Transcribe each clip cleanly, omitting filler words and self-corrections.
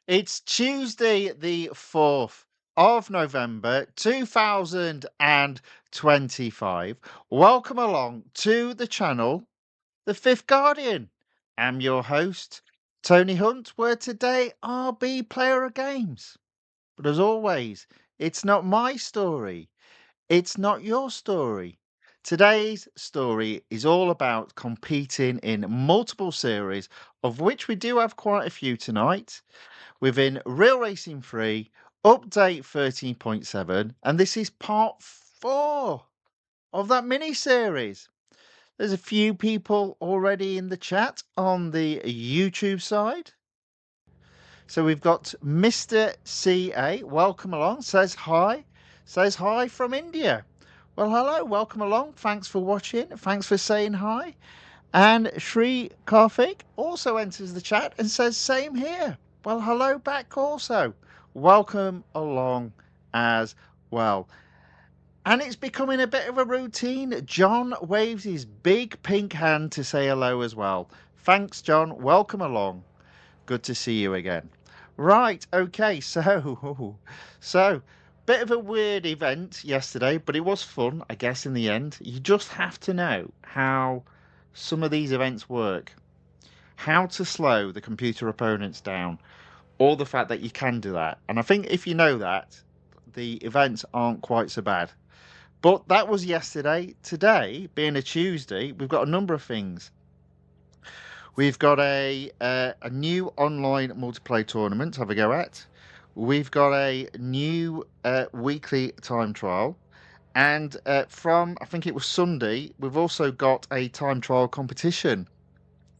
It's Tuesday, the 4th of November, 2025. Welcome along to the channel, The Fifth Guardian. I'm your host, Tony Hunt, where today I'll be player of games. But as always, it's not my story. It's not your story. Today's story is all about competing in multiple series, of which we do have quite a few tonight within Real Racing 3 Update 13.7, and this is part 4 of that mini series. There's a few people already in the chat on the YouTube side. So we've got Mr. CA, welcome along, says hi from India. Well, hello, welcome along. Thanks for watching. Thanks for saying hi. And Sri Karthik also enters the chat and says, same here. Well, hello back also. Welcome along as well. And it's becoming a bit of a routine. John waves his big pink hand to say hello as well. Thanks, John. Welcome along. Good to see you again. Right, okay, so bit of a weird event yesterday, but it was fun, I guess, in the end. You just have to know how some of these events work, how to slow the computer opponents down, or the fact that you can do that. And I think if you know that, the events aren't quite so bad. But that was yesterday. Today, being a Tuesday, we've got a number of things. We've got a new online multiplayer tournament to have a go at. We've got a new weekly time trial. And from, I think it was Sunday, we've also got a time trial competition.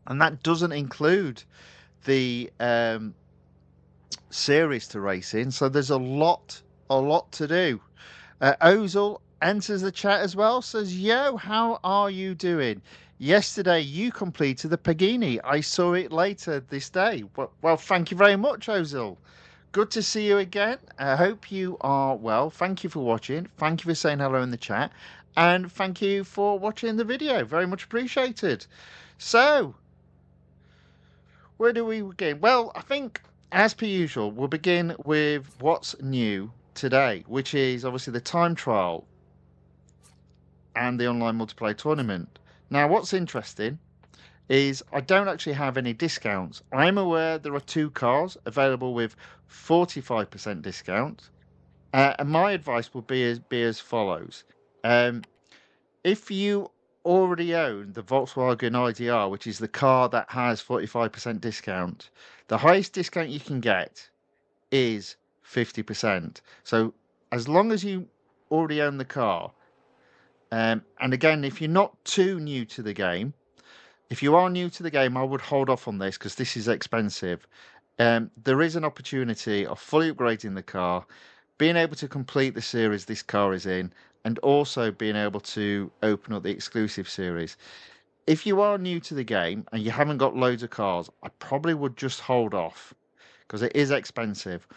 And that doesn't include the series to race in. So there's a lot to do. Ozil enters the chat as well, says, yo, how are you doing? Yesterday you completed the Pagini. I saw it later this day. Well, thank you very much, Ozil. Good to see you again. I hope you are well. Thank you for watching. Thank you for saying hello in the chat. And thank you for watching the video. Very much appreciated. So, where do we begin? Well, I think, as per usual, we'll begin with what's new today, which is obviously the time trial and the online multiplayer tournament. Now, what's interesting is I don't actually have any discounts. I'm aware there are 2 cars available with 45% discount. And my advice would be as follows. If you already own the Volkswagen IDR, which is the car that has 45% discount, the highest discount you can get is 50%. So as long as you already own the car, and again, if you're not too new to the game, if you are new to the game, I would hold off on this because this is expensive. There is an opportunity of fully upgrading the car, being able to complete the series this car is in, and also being able to open up the exclusive series. If you are new to the game and you haven't got loads of cars, I probably would just hold off because it is expensive.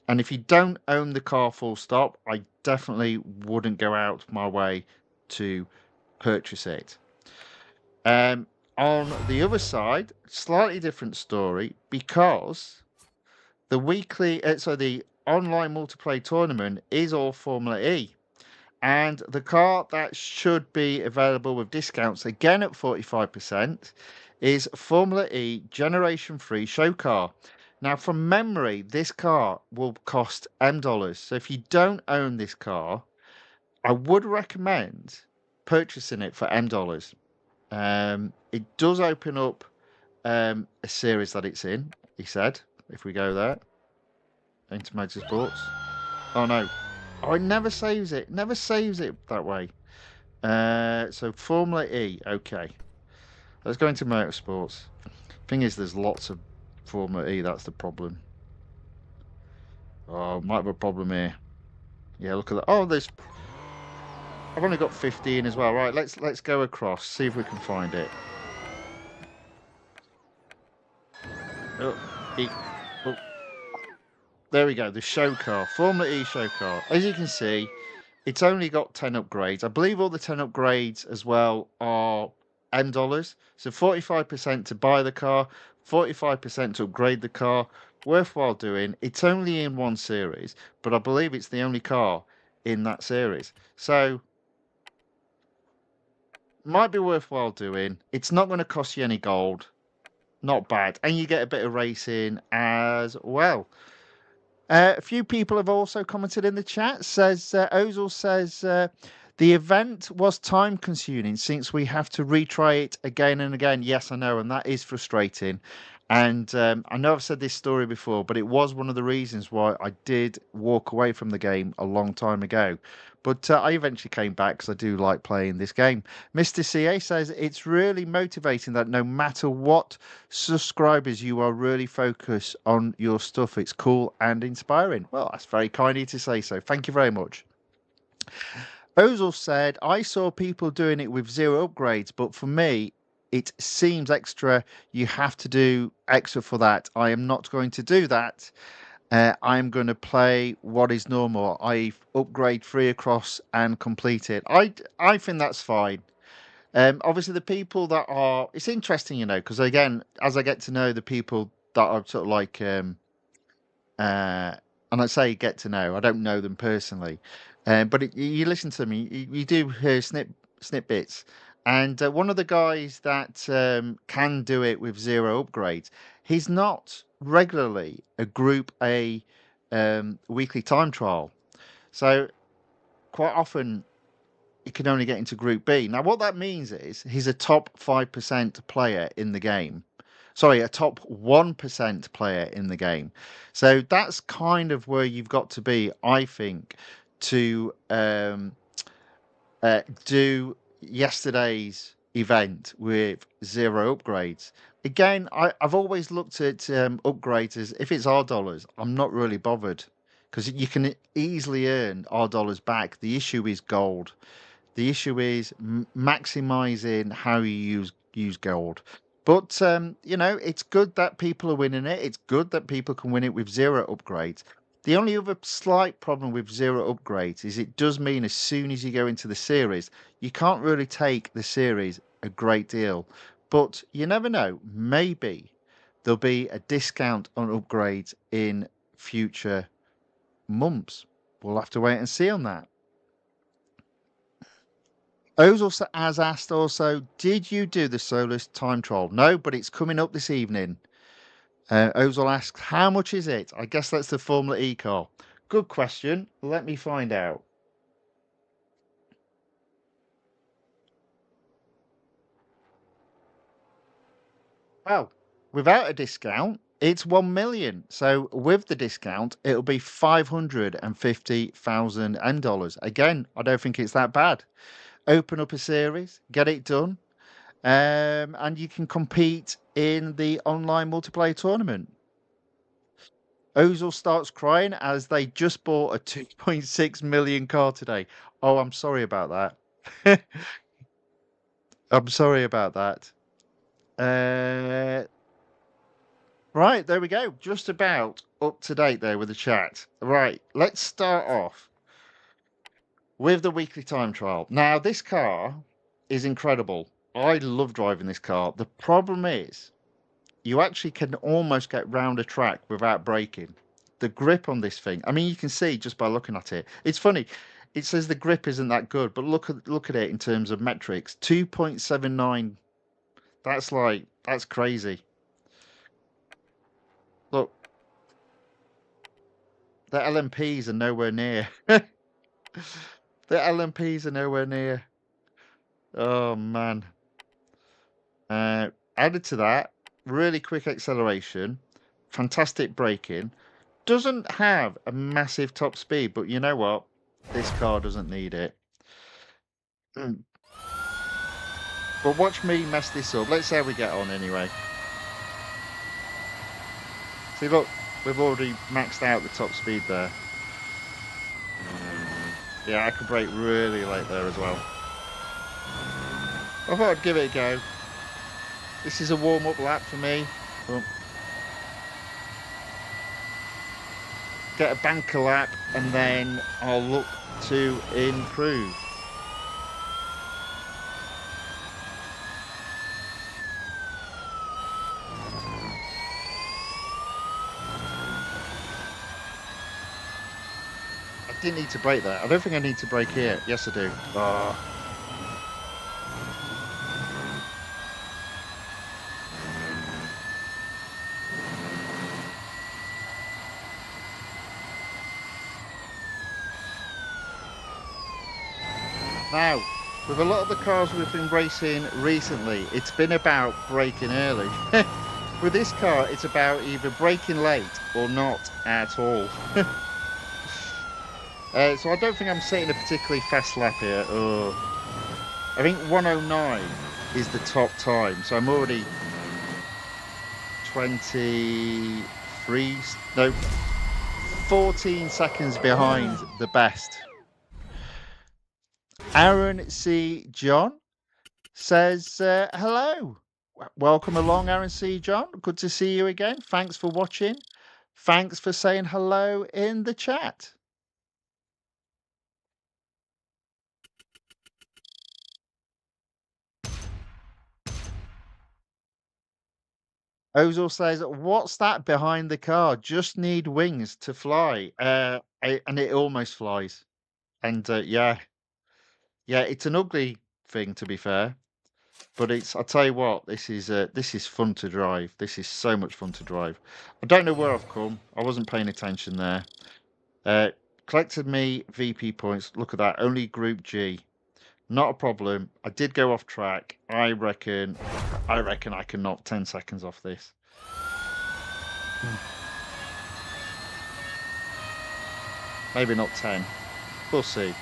And if you don't own the car full stop, I definitely wouldn't go out my way to purchase it. On the other side, slightly different story because the the online multiplayer tournament is all Formula E. And the car that should be available with discounts again at 45% is Formula E Generation 3 show car. Now, from memory, this car will cost M dollars. So if you don't own this car, I would recommend purchasing it for M dollars. It does open up a series that it's in, he said, if we go there, into Motorsports. Oh, no. Oh, it never saves it. Never saves it that way. So Formula E, okay. Let's go into Motorsports. Thing is, there's lots of Formula E, that's the problem. Oh, might have a problem here. Yeah, look at that. Oh, there's... I've only got 15 as well. Right, let's go across, see if we can find it. Oh, oh. There we go, the show car, Formula E show car. As you can see, it's only got 10 upgrades. I believe all the 10 upgrades as well are M dollars. So 45% to buy the car, 45% to upgrade the car, worthwhile doing. It's only in one series, but I believe it's the only car in that series. So might be worthwhile doing. It's not going to cost you any gold. Not bad. And you get a bit of racing as well. A few people have also commented in the chat. Says Ozil says the event was time consuming since we have to retry it again and again. Yes, I know, and that is frustrating. And I know I've said this story before, but it was one of the reasons why I did walk away from the game a long time ago. But I eventually came back because I do like playing this game. Mr. CA says it's really motivating that no matter what subscribers, you are really focused on your stuff. It's cool and inspiring. Well, that's very kind of you to say so. Thank you very much. Ozil said, I saw people doing it with zero upgrades, but for me, it seems extra. You have to do extra for that. I am not going to do that. I'm going to play what is normal. I upgrade free across and complete it. I think that's fine. Obviously, the people that are, it's interesting, because again, as I get to know the people that are sort of like, uh, and I say get to know, I don't know them personally, but you listen to them, you do hear snippets, and one of the guys that can do it with zero upgrades, he's not regularly a Group A weekly time trial, so quite often he can only get into Group B. Now, what that means is he's a top 5% player in the game. Sorry, a top 1% player in the game. So that's kind of where you've got to be, I think, to do yesterday's event with zero upgrades. Again, I've always looked at upgrades as if it's R dollars, I'm not really bothered because you can easily earn R dollars back. The issue is gold. The issue is maximizing how you use gold. But it's good that people are winning it. It's good that people can win it with zero upgrades. The only other slight problem with zero upgrades is it does mean as soon as you go into the series, you can't really take the series a great deal. But you never know. Maybe there'll be a discount on upgrades in future months. We'll have to wait and see on that. Ozil has asked also, did you do the Solus time trial? No, but it's coming up this evening. Ozil asks, how much is it? I guess that's the Formula E car. Good question. Let me find out. Well, without a discount, it's 1 million. So with the discount, it'll be $550,000. Again, I don't think it's that bad. Open up a series, get it done, and you can compete in the online multiplayer tournament. Ozil starts crying as they just bought a 2.6 million car today. Oh, I'm sorry about that. I'm sorry about that. Uh, right, there we go. Just about up to date there with the chat. Right, let's start off with the weekly time trial. Now, this car is incredible. I love driving this car. The problem is, you actually can almost get round a track without braking. The grip on this thing, I mean, you can see just by looking at it. It's funny. It says the grip isn't that good, but look at it in terms of metrics. 2.79. That's crazy. Look, the LMPs are nowhere near. The LMPs are nowhere near. Oh man. Added to that, really quick acceleration, fantastic braking. Doesn't have a massive top speed, but you know what? This car doesn't need it. Mm. But watch me mess this up. Let's see how we get on anyway. See, look, we've already maxed out the top speed there. Yeah, I could brake really late there as well. I thought I'd give it a go. This is a warm-up lap for me. Oh. Get a banker lap and then I'll look to improve. didn't need to brake there. I don't think I need to brake here. Yes, I do. Oh. Now, with a lot of the cars we've been racing recently, it's been about braking early. With this car, it's about either braking late or not at all. So I don't think I'm setting a particularly fast lap here. Oh, I think 109 is the top time, so I'm already 23, no, 14 seconds behind the best. Aaron C. John says, hello. Welcome along, Aaron C. John. Good to see you again. Thanks for watching. Thanks for saying hello in the chat. Ozil says, what's that behind the car? Just need wings to fly. And it almost flies. And yeah, it's an ugly thing, to be fair. But I'll tell you what, this is fun to drive. This is so much fun to drive. I don't know where I've come. I wasn't paying attention there. Collected me VP points. Look at that. Only Group G. Not a problem. I did go off track. I reckon I can knock 10 seconds off this. Maybe not 10. We'll see.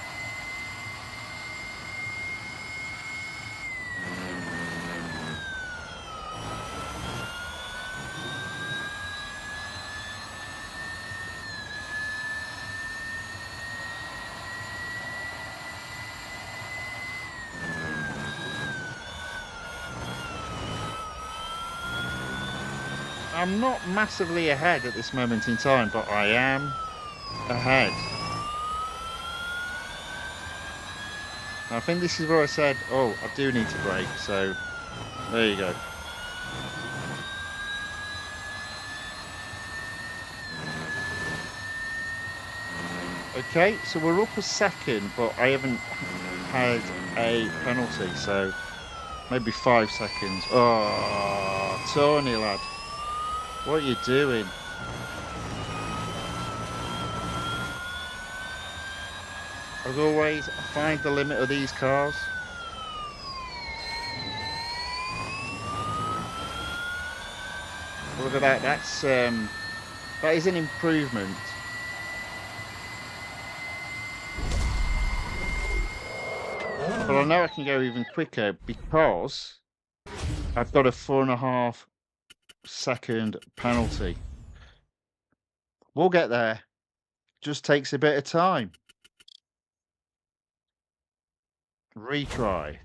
I'm not massively ahead at this moment in time, but I am ahead. I think this is where I said, oh, I do need to brake, so there you go. Okay, so we're up a second, but I haven't had a penalty, so maybe 5 seconds. Oh, Tony, lad. What are you doing? As always, find the limit of these cars. Look at that. That is an improvement. But I know I can go even quicker because I've got a 4.5 second penalty. We'll get there. Just takes a bit of time. Retry.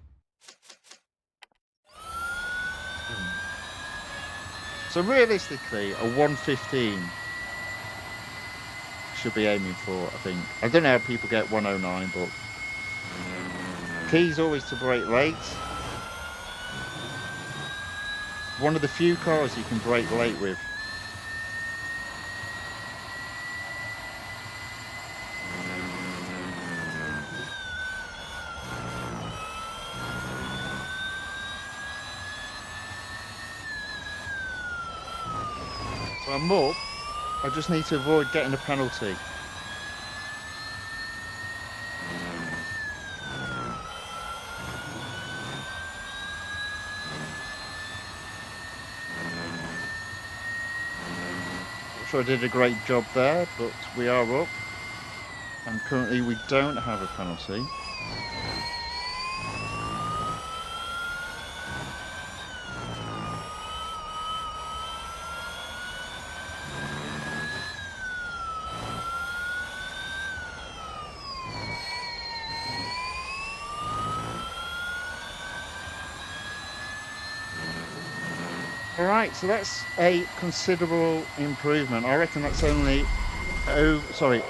So realistically, a 115 should be aiming for, I think. I don't know how people get 109, but key's always to brake late. One of the few cars you can brake late with. So I'm up. I just need to avoid getting a penalty. Not sure I did a great job there, but we are up. And currently we don't have a penalty. Alright, so that's a considerable improvement. I reckon that's only over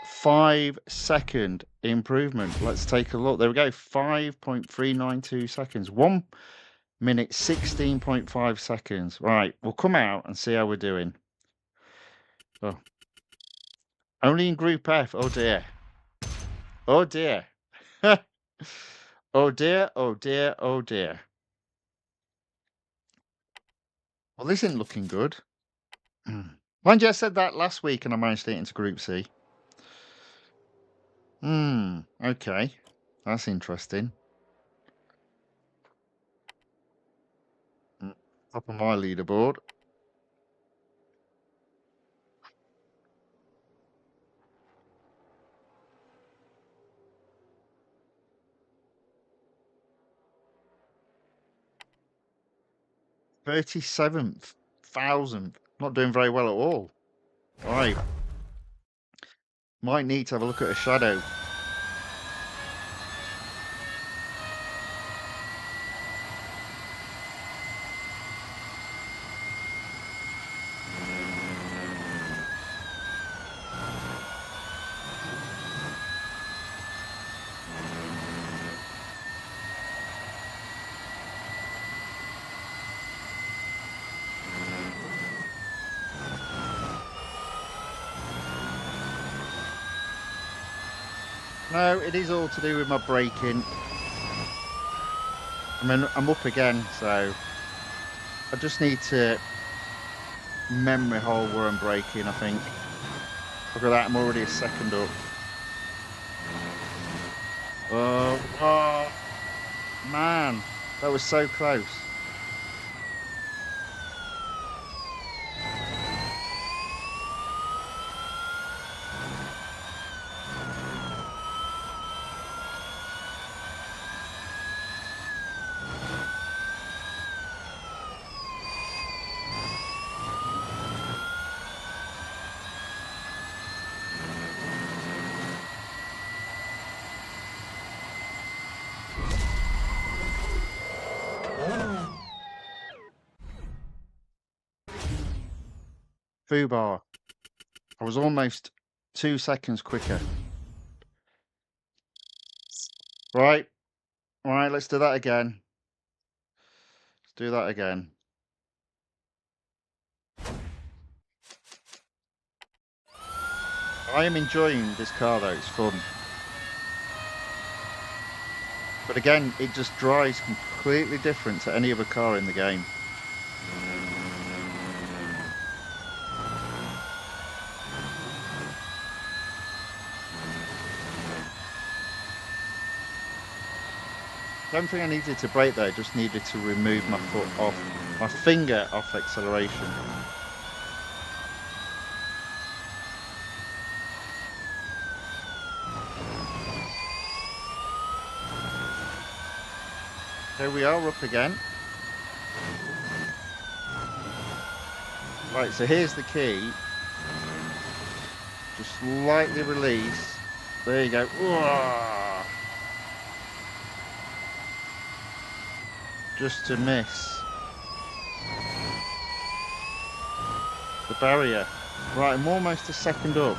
5 second improvement. Let's take a look. There we go, 5.392 seconds. 1 minute 16.5 seconds. Right, we'll come out and see how we're doing. Oh. Only in Group F. Oh dear. Oh dear. Oh dear, oh dear, oh dear. Well, this isn't looking good. Mind you, I said that last week and I managed to get into Group C. Okay. That's interesting. Mm, Top of my leaderboard. 37th. 1000th. Not doing very well at all. Right. Might need to have a look at a shadow. No, it is all to do with my braking. I mean, I'm up again, so I just need to memory hole where I'm braking, I think. Look at that, I'm already a second up. Oh, man, that was so close. Fubar. I was almost 2 seconds quicker. Right, right, let's do that again. Let's do that again. I am enjoying this car though, it's fun. But again, it just drives completely different to any other car in the game. Don't think I needed to brake there, just needed to remove my foot off, my finger off acceleration. Here we are up again. Right, so here's the key. Just slightly release. There you go. Whoa. Just to miss the barrier. Right, I'm almost a second up.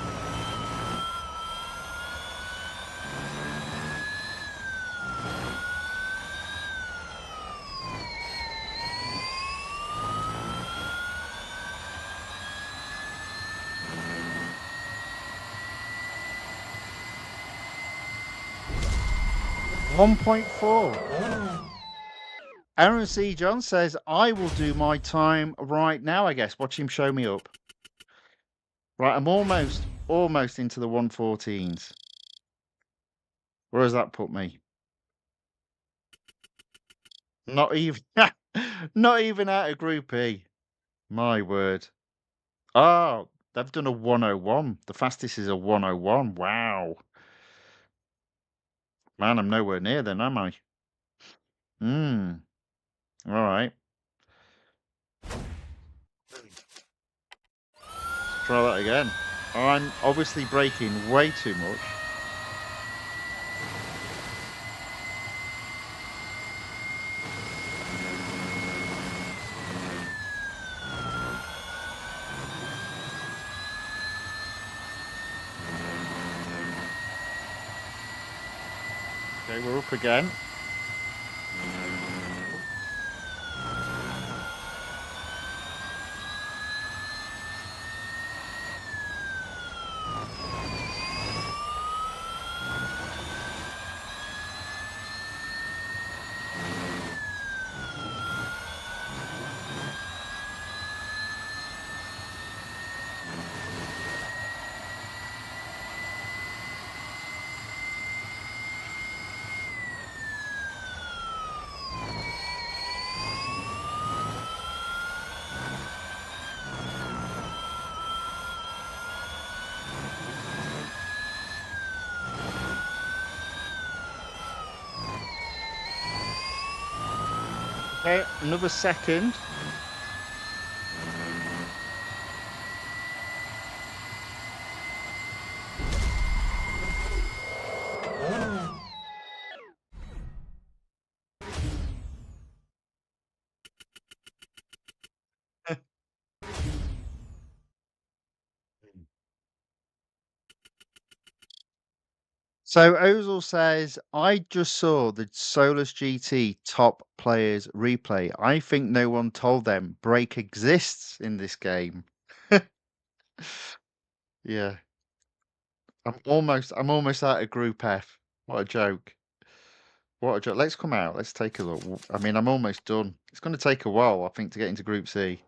.4. Aaron C. John says, I will do my time right now, I guess. Watch him show me up. Right, I'm almost into the 114s. Where does that put me? Not even, not even out of Group E. My word. Oh, they've done a 101. The fastest is a 101. Wow. Man, I'm nowhere near then, am I? Hmm. All right. Try that again. I'm obviously braking way too much. Okay, we're up again. Okay, another second. So Ozil says, I just saw the Solus GT top players replay. I think no one told them break exists in this game. Yeah, I'm almost out of Group F. What a joke. What a joke. Let's come out. Let's take a look. I mean, I'm almost done. It's going to take a while, I think, to get into Group C.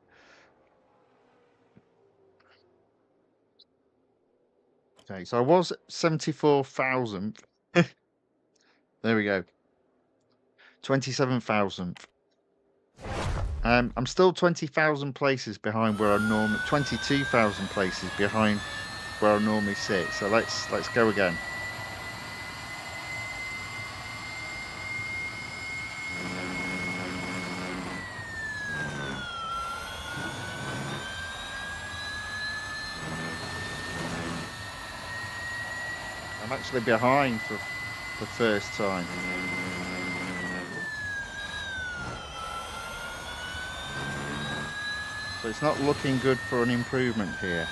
Okay, so I was 74,000th. There we go. 27,000th. I'm still 20,000 places behind where I normally 22,000 places behind where I normally sit. So let's go again. I'm actually behind for the first time. So it's not looking good for an improvement here.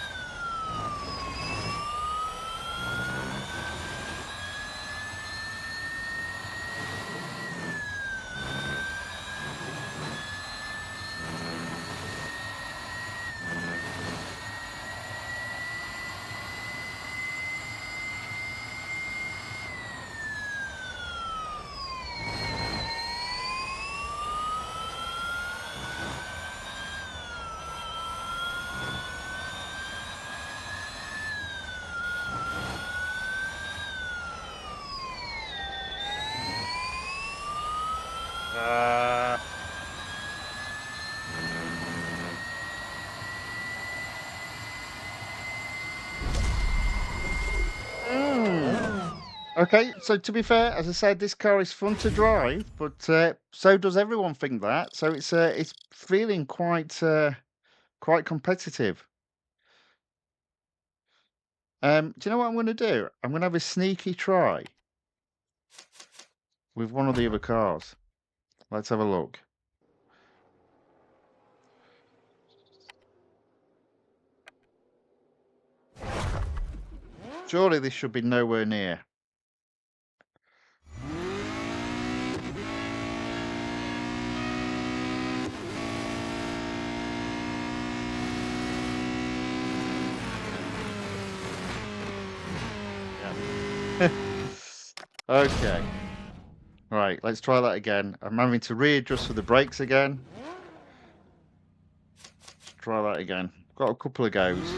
Uh, mm. Okay, so to be fair, as I said, this car is fun to drive, but so does everyone think that. So it's feeling quite competitive. Do you know what I'm going to do? I'm going to have a sneaky try with one of the other cars. Let's have a look. Surely this should be nowhere near. Yeah. Okay. Right, let's try that again. I'm having to readjust for the brakes again. Let's try that again. Got a couple of goes.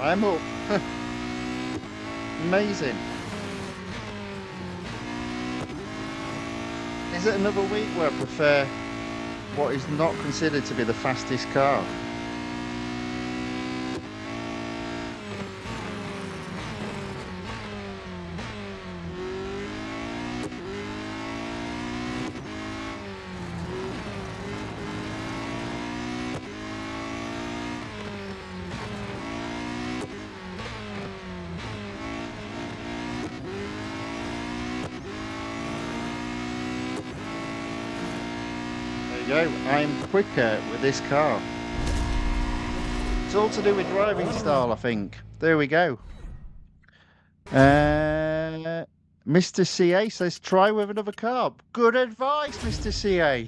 I'm up. Amazing. Is it another week where I prefer what is not considered to be the fastest car? There you go. I'm quicker with this car. It's all to do with driving style, I think. There we go. Mr. CA says try with another car. Good advice, Mr. CA.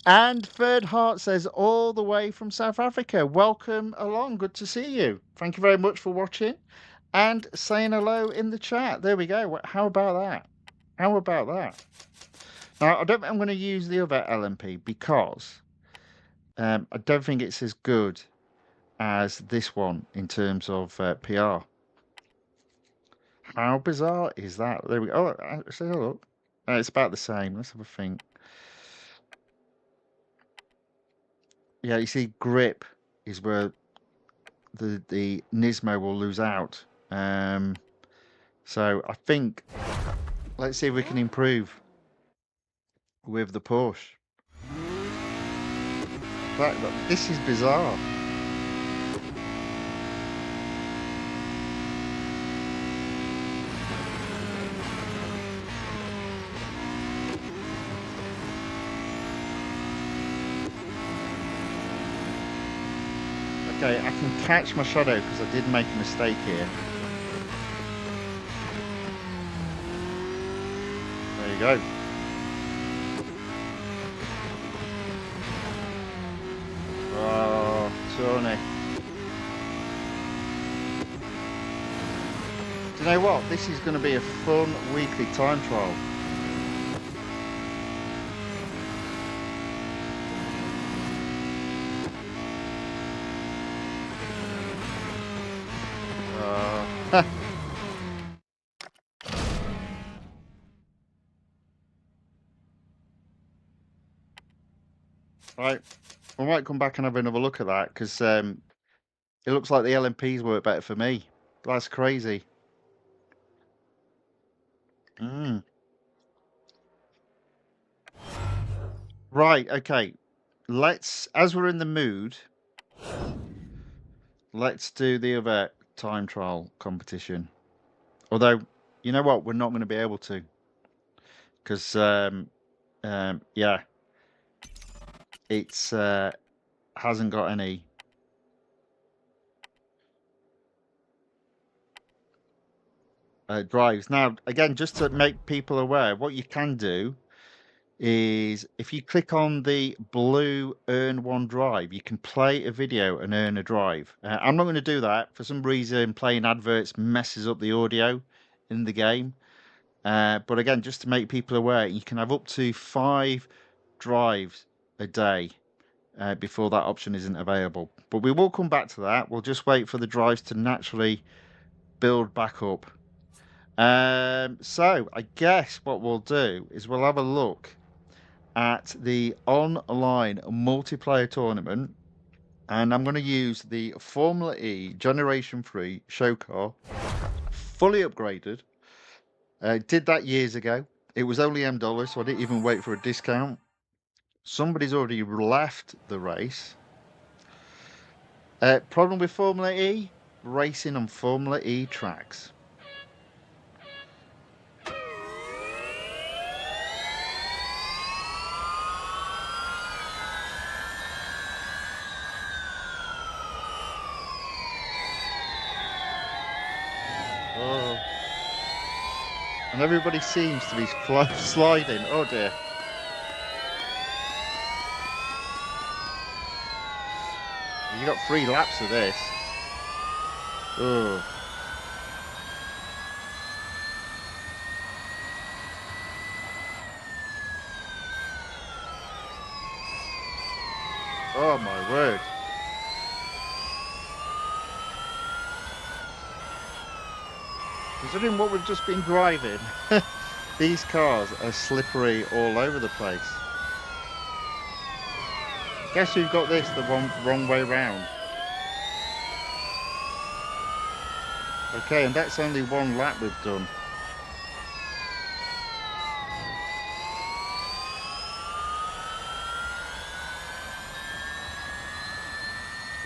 And Third Heart says all the way from South Africa. Welcome along. Good to see you. Thank you very much for watching and saying hello in the chat. There we go. How about that? How about that? Now, I don't think I'm going to use the other LMP because I don't think it's as good as this one in terms of PR. How bizarre is that? There we go. Oh, let's have a look. It's about the same. Let's have a think. Yeah, you see, grip is where the Nismo will lose out. So I think let's see if we can improve with the Porsche. This is bizarre. Okay, I can catch my shadow because I did make a mistake here. There you go. Oh, Tony. Do you know what? This is going to be a fun weekly time trial. Right, we might come back and have another look at that because it looks like the LMPs work better for me. That's crazy. Mm. Right, okay. As we're in the mood, let's do the other time trial competition. Although, you know what? We're not going to be able to because, yeah, it's hasn't got any. Drives. Now, again, just to make people aware, what you can do is if you click on the blue earn one drive, you can play a video and earn a drive. I'm not going to do that. For some reason, playing adverts messes up the audio in the game. But again, just to make people aware, you can have up to 5 drives a day before that option isn't available. But we will come back to that. We'll just wait for the drives to naturally build back up. So I guess what we'll do is we'll have a look at the online multiplayer tournament, and I'm going to use the Formula E Generation 3 show car, fully upgraded. Did that years ago. It was only $M, so I didn't even wait for a discount. Somebody's already left the race. Problem with Formula E? Racing on Formula E tracks. Oh. And everybody seems to be sliding. Oh dear. You got 3 laps of this. Oh. Oh my word. Considering what we've just been driving, these cars are slippery all over the place. Guess who've got this the wrong way round? Okay, and that's only 1 lap we've done.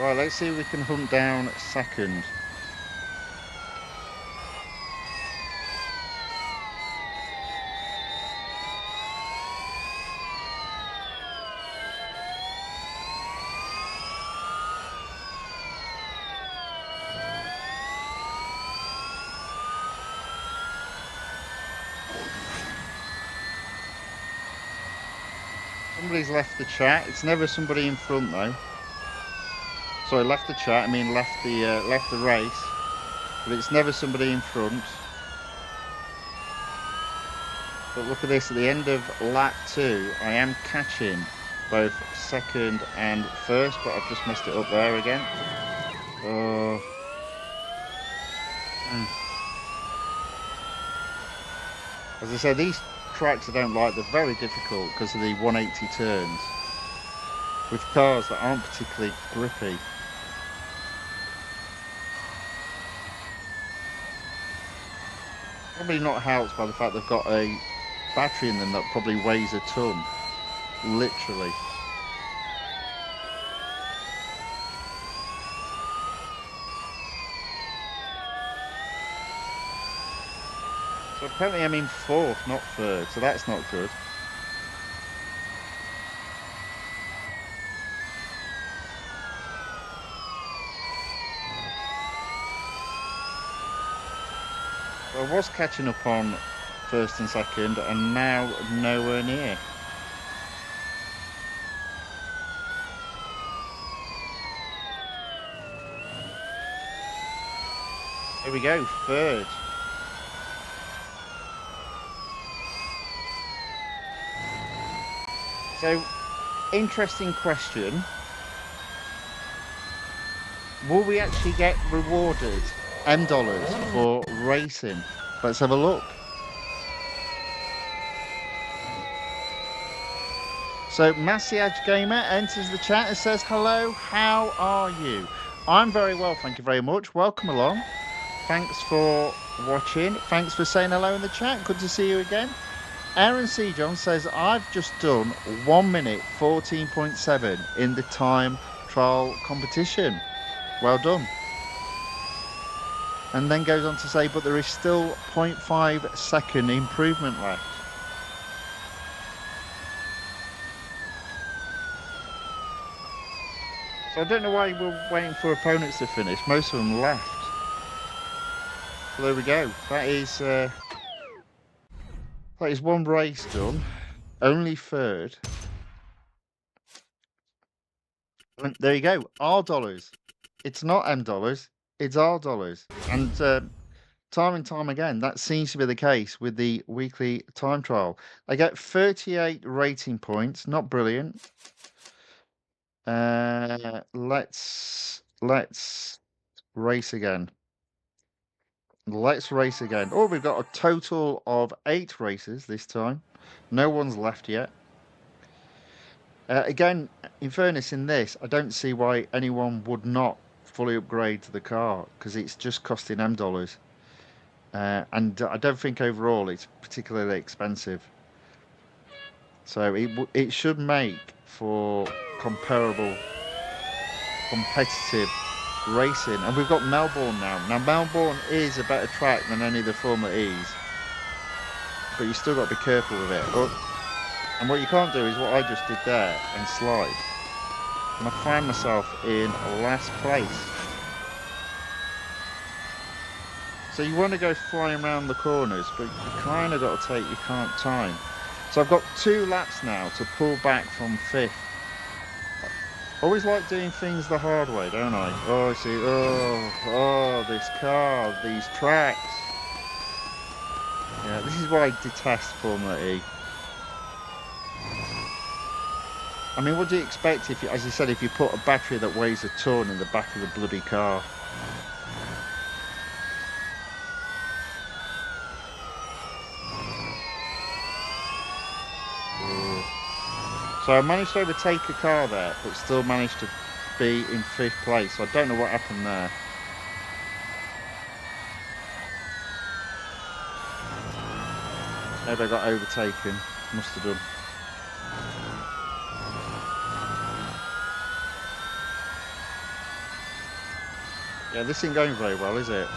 Right, let's see if we can hunt down second. Somebody's left the chat. It's never somebody in front though. Sorry, left the chat. I mean left the race, but it's never somebody in front. But look at this, at the end of lap 2, I am catching both second and first, but I've just messed it up there again. As I said, these tracks I don't like, they're very difficult because of the 180 turns with cars that aren't particularly grippy. Probably not helped by the fact they've got a battery in them that probably weighs a ton, literally. So apparently I'm in 4th, not 3rd, so that's not good. I was catching up on 1st and 2nd, and now nowhere near. Here we go, 3rd. So, interesting question. Will we actually get rewarded M dollars for racing? Let's have a look. So Massiage Gamer enters the chat and says, hello, how are you? I'm very well, thank you very much. Welcome along. Thanks for watching. Thanks for saying hello in the chat. Good to see you again. Aaron C. John says, I've just done 1 minute 14.7 in the time trial competition. Well done. And then goes on to say, but there is still 0.5 second improvement left. So I don't know why we're waiting for opponents to finish. Most of them left. So there we go. That is one race done. Only 3rd. And there you go. R dollars. It's not M dollars. It's R dollars. And time and time again, that seems to be the case with the weekly time trial. I get 38 rating points. Not brilliant. Let's race again. Let's race again. Oh, we've got a total of 8 races this time. No one's left yet. Again, in fairness, in this, I don't see why anyone would not fully upgrade to the car because it's just costing M dollars. And I don't think overall it's particularly expensive. So it should make for comparable, competitive racing. And we've got Melbourne now. Now, Melbourne is a better track than any of the Formula E's. But you still got to be careful with it. And what you can't do is what I just did there and slide. And I find myself in last place. So you want to go flying around the corners, but you kind of got to take your time. So I've got 2 laps now to pull back from 5th. Always like doing things the hard way, don't I? Oh, I see. Oh, this car, these tracks. Yeah, this is why I detest Formula E. I mean, what do you expect if, as you said, if you put a battery that weighs a ton in the back of the bloody car? So I managed to overtake a car there, but still managed to be in 5th place. So I don't know what happened there. Maybe I got overtaken. Must have done. Yeah, this isn't going very well, is it?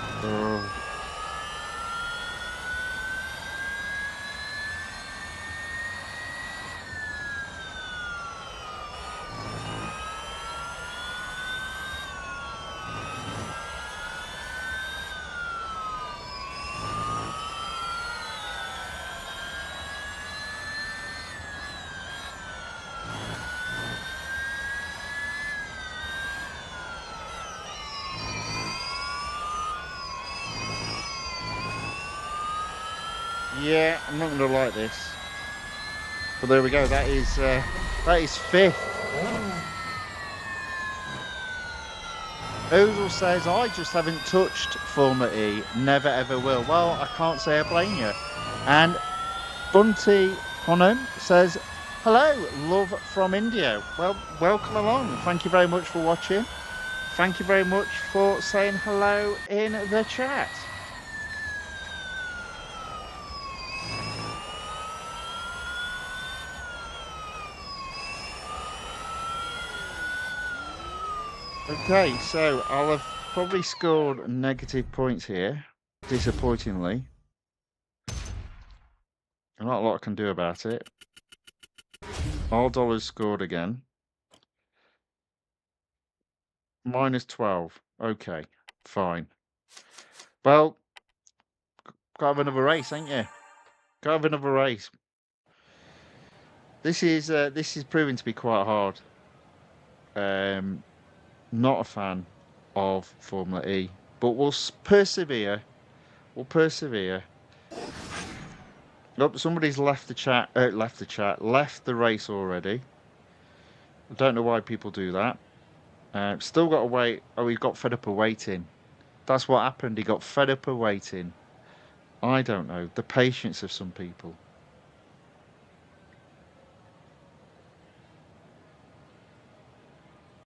Yeah, I'm not going to like this. But there we go. That is fifth. Ozil says, I just haven't touched Formula E. Never ever will. Well, I can't say I blame you. And Bunty Honham says, hello, love from India. Well, welcome along. Thank you very much for watching. Thank you very much for saying hello in the chat. Okay, so I'll have probably scored negative points here, disappointingly. Not a lot I can do about it. All dollars scored again. Minus 12. Okay, fine. Well, gotta have another race, ain't you? Gotta have another race. This is proving to be quite hard. Not a fan of Formula E, but we'll persevere. We'll persevere. Look, somebody's left the chat. Left the race already. I don't know why people do that. Still got to wait. Oh, he got fed up of waiting. That's what happened. He got fed up of waiting. I don't know. The patience of some people.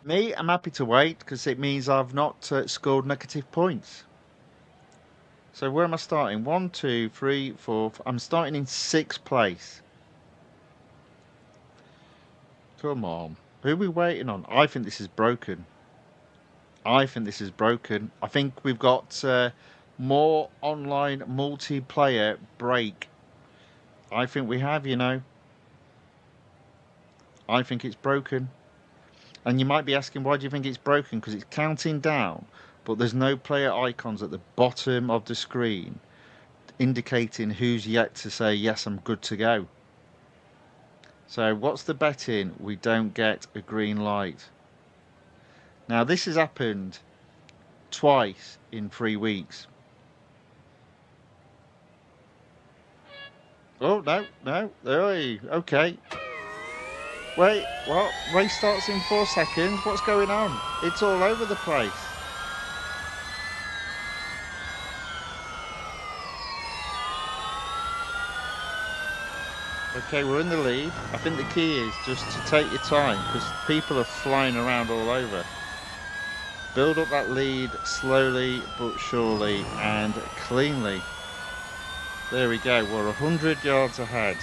Me, I'm happy to wait because it means I've not scored negative points. So where am I starting? 1, 2, 3, 4. I'm starting in 6th place. Come on. Who are we waiting on? I think this is broken. I think we've got more online multiplayer break. I think we have, you know. I think it's broken. And you might be asking, why do you think it's broken? Because it's counting down, but there's no player icons at the bottom of the screen indicating who's yet to say, yes, I'm good to go. So what's the betting? We don't get a green light. Now, this has happened twice in 3 weeks. Oh, no. Okay. Wait, what? Race starts in 4 seconds. What's going on? It's all over the place. Okay, we're in the lead. I think the key is just to take your time because people are flying around all over. Build up that lead slowly but surely and cleanly. There we go. We're 100 yards ahead.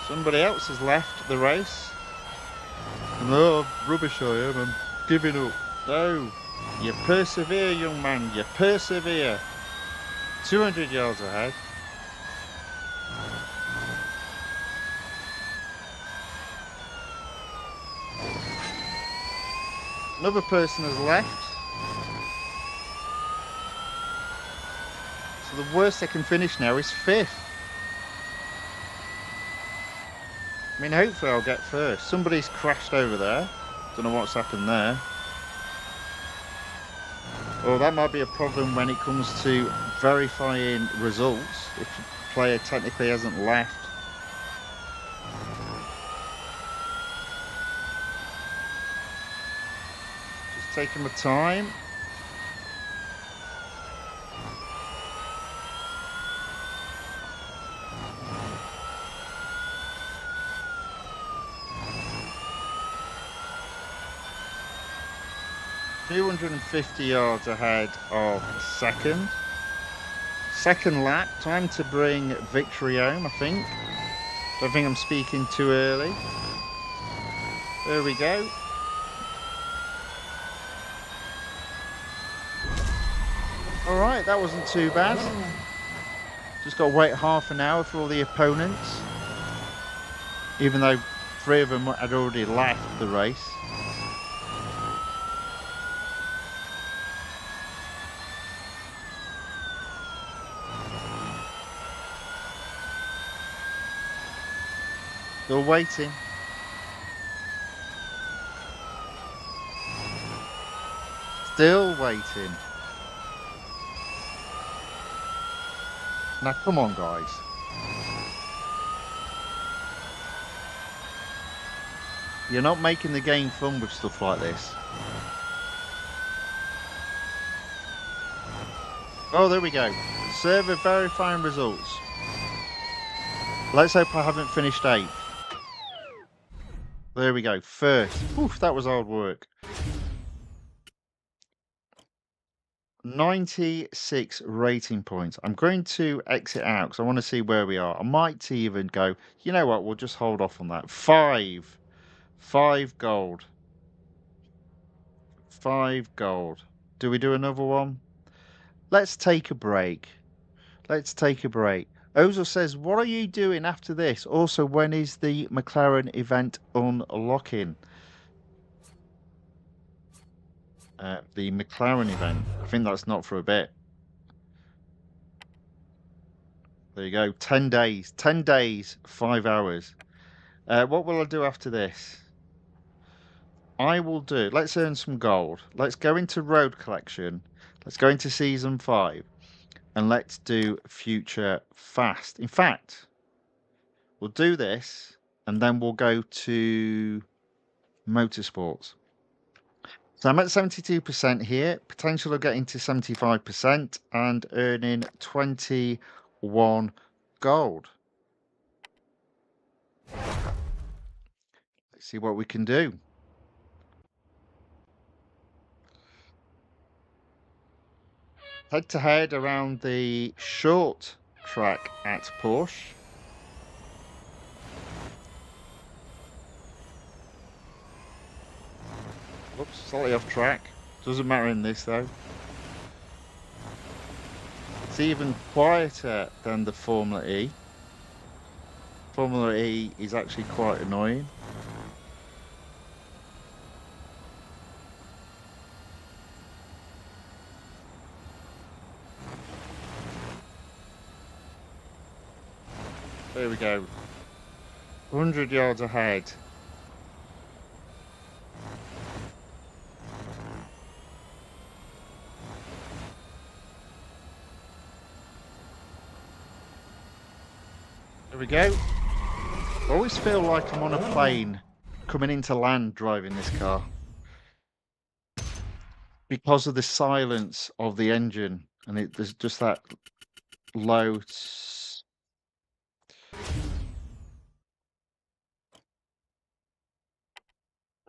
Somebody else has left the race. No, rubbish I am. I'm giving up. No, you persevere, young man. You persevere. 200 yards ahead. Another person has left. So the worst they can finish now is 5th. I mean, hopefully I'll get first. Somebody's crashed over there. Don't know what's happened there. Well, that might be a problem when it comes to verifying results if a player technically hasn't left. Just taking my time. ...250 yards ahead of second. Second lap, time to bring victory home, I think. Don't think I'm speaking too early. There we go. Alright, that wasn't too bad. Just got to wait half an hour for all the opponents. Even though 3 of them had already left the race. Still waiting. Still waiting. Now, come on, guys. You're not making the game fun with stuff like this. Oh, there we go. Server verifying results. Let's hope I haven't finished 8th. There we go. First. Oof, that was hard work. 96 rating points. I'm going to exit out because I want to see where we are. I might even go, you know what, we'll just hold off on that. 5 gold. 5 gold. Do we do another one? Let's take a break. Let's take a break. Ozil says, what are you doing after this? Also, when is the McLaren event unlocking? The McLaren event. I think that's not for a bit. There you go. 10 days. 10 days, 5 hours. What will I do after this? I will do... Let's earn some gold. Let's go into road collection. Let's go into season 5. And let's do future fast. In fact, we'll do this. And then we'll go to motorsports. So I'm at 72% here. Potential of getting to 75% and earning 21 gold. Let's see what we can do. Head to head around the short track at Porsche. Whoops, slightly off track. Doesn't matter in this though. It's even quieter than the Formula E. Formula E is actually quite annoying. There we go. 100 yards ahead. There we go. I always feel like I'm on a plane coming into land driving this car. Because of the silence of the engine. And there's just that low...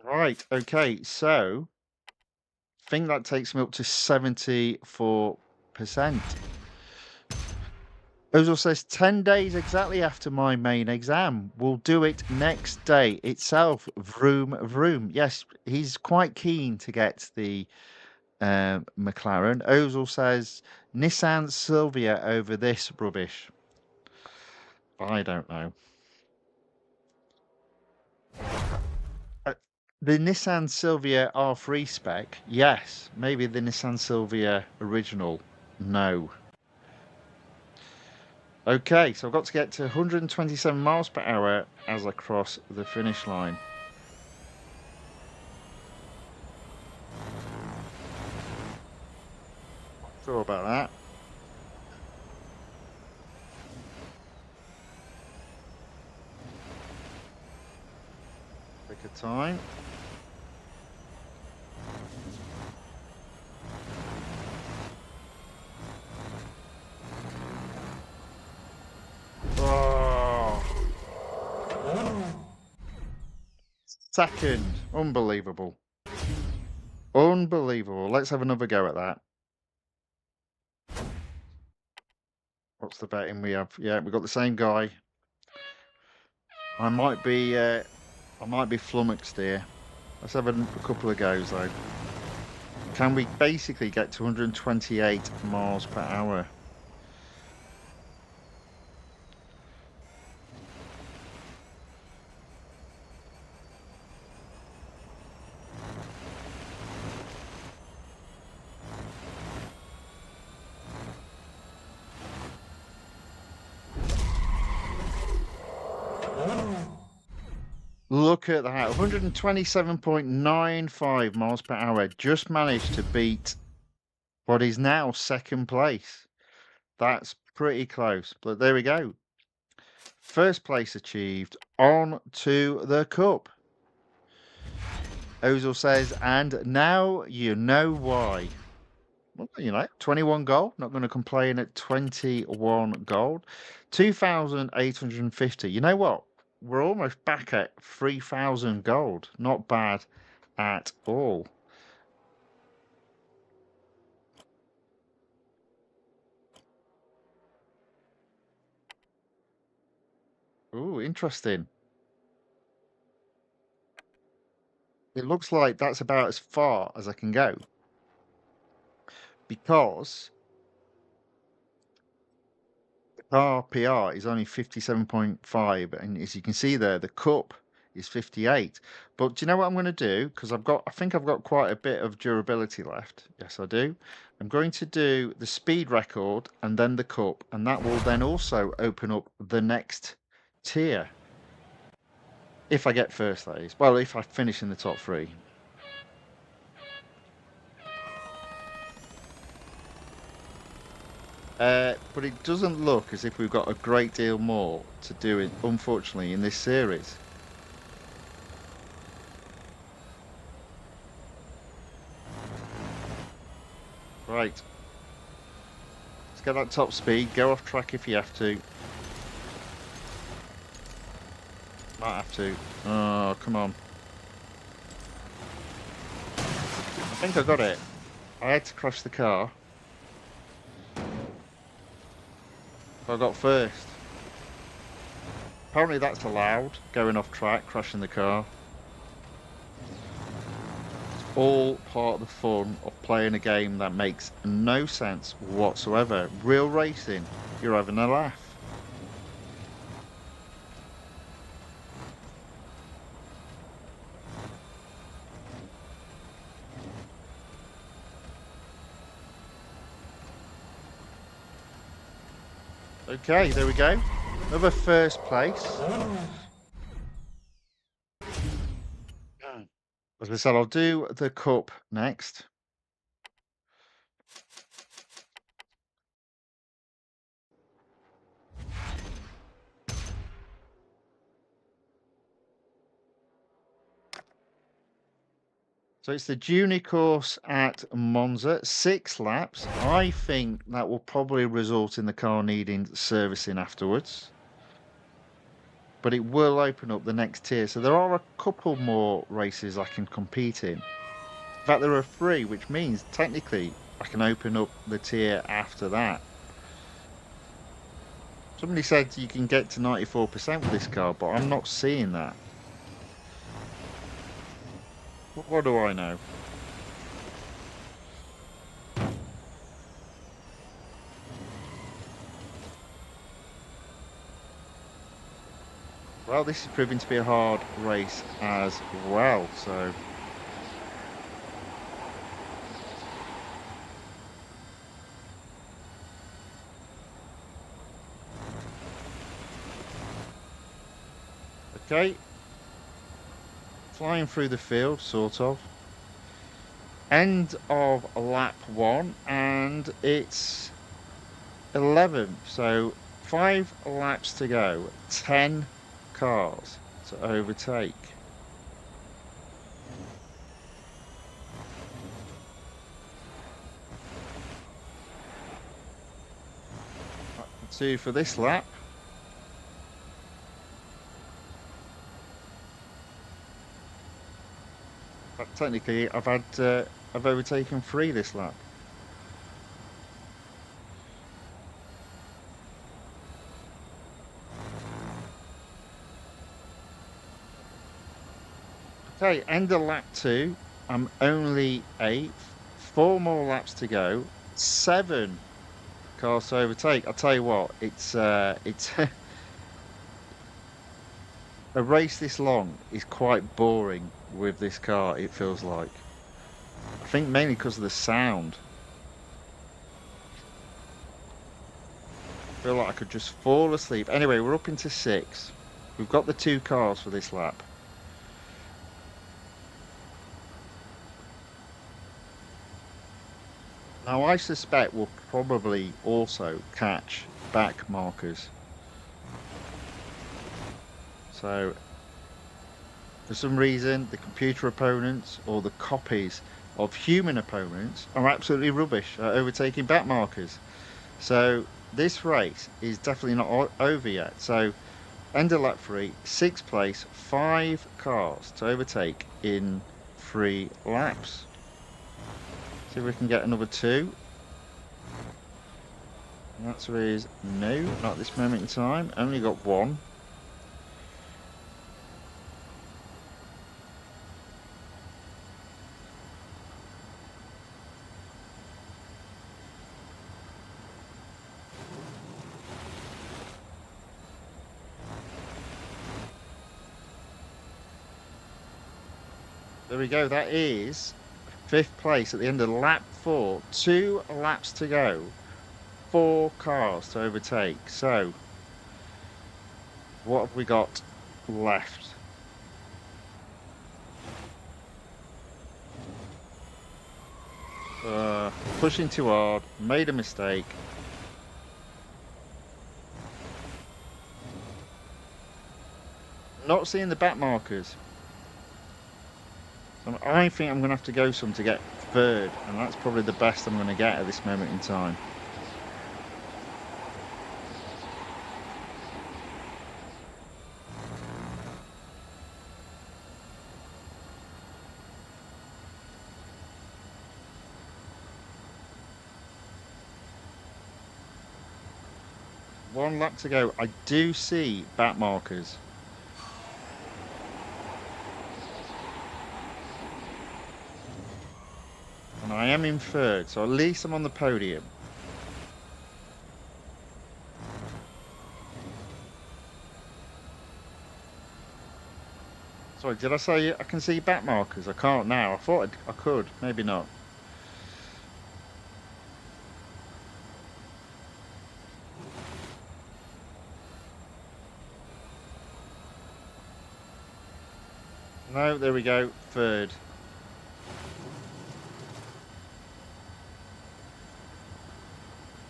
Right, okay, so I think that takes me up to 74%. Ozil says 10 days exactly after my main exam. We'll do it next day itself. Vroom, vroom. Yes, he's quite keen to get the McLaren. Ozil says Nissan Silvia over this rubbish. I don't know. The Nissan Silvia R3 spec, yes. Maybe the Nissan Silvia original, no. Okay, so I've got to get to 127 miles per hour as I cross the finish line. Not sure about that. Take a time. Second. Unbelievable. Unbelievable. Let's have another go at that. What's the betting we have? Yeah, we've got the same guy. I might be flummoxed here. Let's have a couple of goes though. Can we basically get to 128 miles per hour? Look at that, 127.95 miles per hour. Just managed to beat what is now second place. That's pretty close, but there we go. First place achieved. On to the cup. Ozil says, and now you know why. Well, 21 gold. Not going to complain at 21 gold. 2,850. You know what? We're almost back at 3,000 gold. Not bad at all. Ooh, interesting. It looks like that's about as far as I can go. Because RPR is only 57.5, and as you can see there, the cup is 58. But do you know what I'm going to do? Because I think I've got quite a bit of durability left. Yes, I do. I'm going to do the speed record and then the cup, and that will then also open up the next tier. If I get first, that is. Well, if I finish in the top 3. But it doesn't look as if we've got a great deal more to do, unfortunately, in this series. Right. Let's get that top speed. Go off track if you have to. Might have to. Oh, come on. I think I got it. I had to crash the car. I got first. Apparently that's allowed, going off track, crashing the car. It's all part of the fun of playing a game that makes no sense whatsoever. Real racing, you're having a laugh. Okay, there we go. Another first place. As I said, I'll do the cup next. So it's the junior course at Monza, 6 laps. I think that will probably result in the car needing servicing afterwards. But it will open up the next tier. So there are a couple more races I can compete in. In fact, there are 3, which means technically I can open up the tier after that. Somebody said you can get to 94% with this car, but I'm not seeing that. What do I know? Well, this is proving to be a hard race as well, so... Okay. Flying through the field, sort of. End of lap 1, and it's 11th, so 5 laps to go, 10 cars to overtake. Two for this lap. But technically, I've overtaken 3 this lap. Okay, end of lap 2. I'm only 8th. 4 more laps to go. 7 cars to overtake. I'll tell you what, it's a race this long is quite boring with this car, it feels like. I think mainly because of the sound. I feel like I could just fall asleep. Anyway, we're up into 6. We've got the 2 cars for this lap. Now, I suspect we'll probably also catch back markers. So, for some reason, the computer opponents or the copies of human opponents are absolutely rubbish at overtaking back markers. So, this race is definitely not over yet. So, end of lap 3, 6th place, 5 cars to overtake in 3 laps. See if we can get another 2. The answer is no, not at this moment in time. Only got 1. There we go. That is 5th place at the end of lap 4. 2 laps to go. 4 cars to overtake. So, what have we got left? Pushing too hard. Made a mistake. Not seeing the back markers. So I think I'm going to have to go some to get 3rd, and that's probably the best I'm going to get at this moment in time. One lap to go. I do see back markers. And I am in 3rd, so at least I'm on the podium. Sorry, did I say I can see back markers? I can't now. I thought I could. Maybe not. No, there we go. 3rd.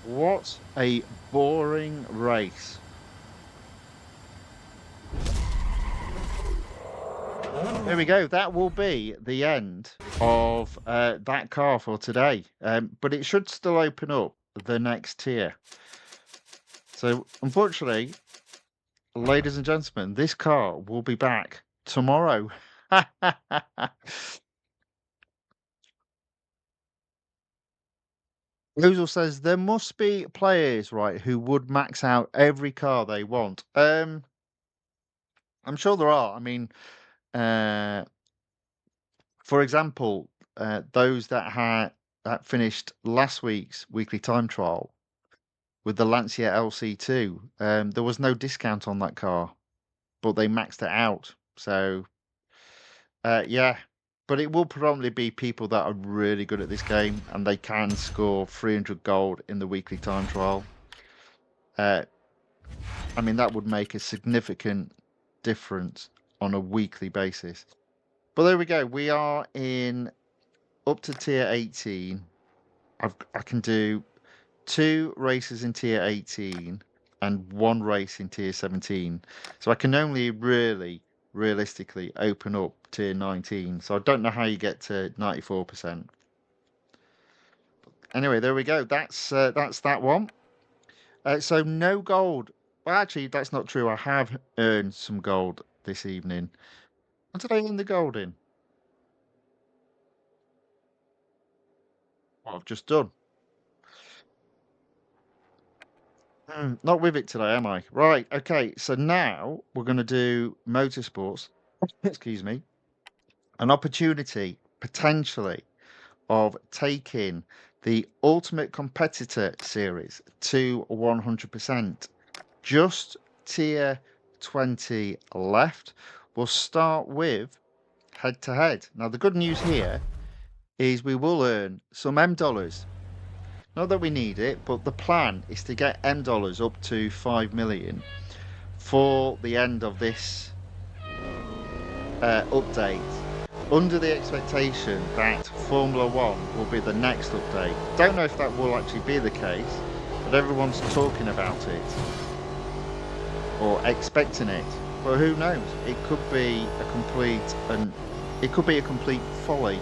What a boring race. There we go. That will be the end of that car for today. But it should still open up the next tier. So, unfortunately, ladies and gentlemen, this car will be back tomorrow. Lozel says there must be players, right, who would max out every car they want. I'm sure there are. I mean, uh, for example, those that finished last week's weekly time trial with the Lancia LC2, there was no discount on that car, but they maxed it out. So, yeah, but it will predominantly be people that are really good at this game and they can score 300 gold in the weekly time trial. I mean, that would make a significant difference on a weekly basis. But there we go. We are in up to tier 18. I can do 2 races in tier 18 and 1 race in tier 17. So I can only realistically open up tier 19. So I don't know how you get to 94%. Anyway, there we go. That's that one. So no gold. Well, actually, that's not true. I have earned some gold this evening. What did I earn the gold in? What I've just done. Not with it today, am I? Right, okay. So now we're going to do motorsports. Excuse me. An opportunity, potentially, of taking the Ultimate Competitor series to 100%. Just tier 20 left. We'll start with head-to-head. Now, the good news here is we will earn some M dollars. Not that we need it, but the plan is to get M dollars up to 5 million for the end of this update. under the expectation that Formula One will be the next update. Don't know if that will actually be the case, but everyone's talking about it or expecting it. But who knows? It could be a complete folly.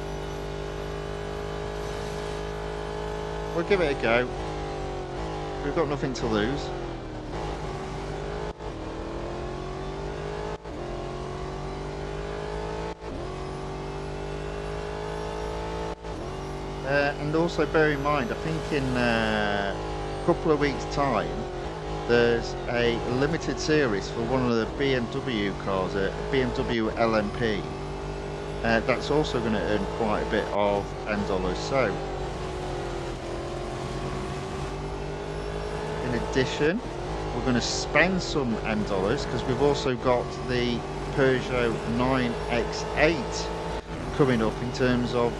We'll give it a go. We've got nothing to lose. And also bear in mind, I think in a couple of weeks' time, there's a limited series for one of the BMW cars, a BMW LMP. That's also going to earn quite a bit of N dollars. So, in addition, we're going to spend some N dollars because we've also got the Peugeot 9X8 coming up in terms of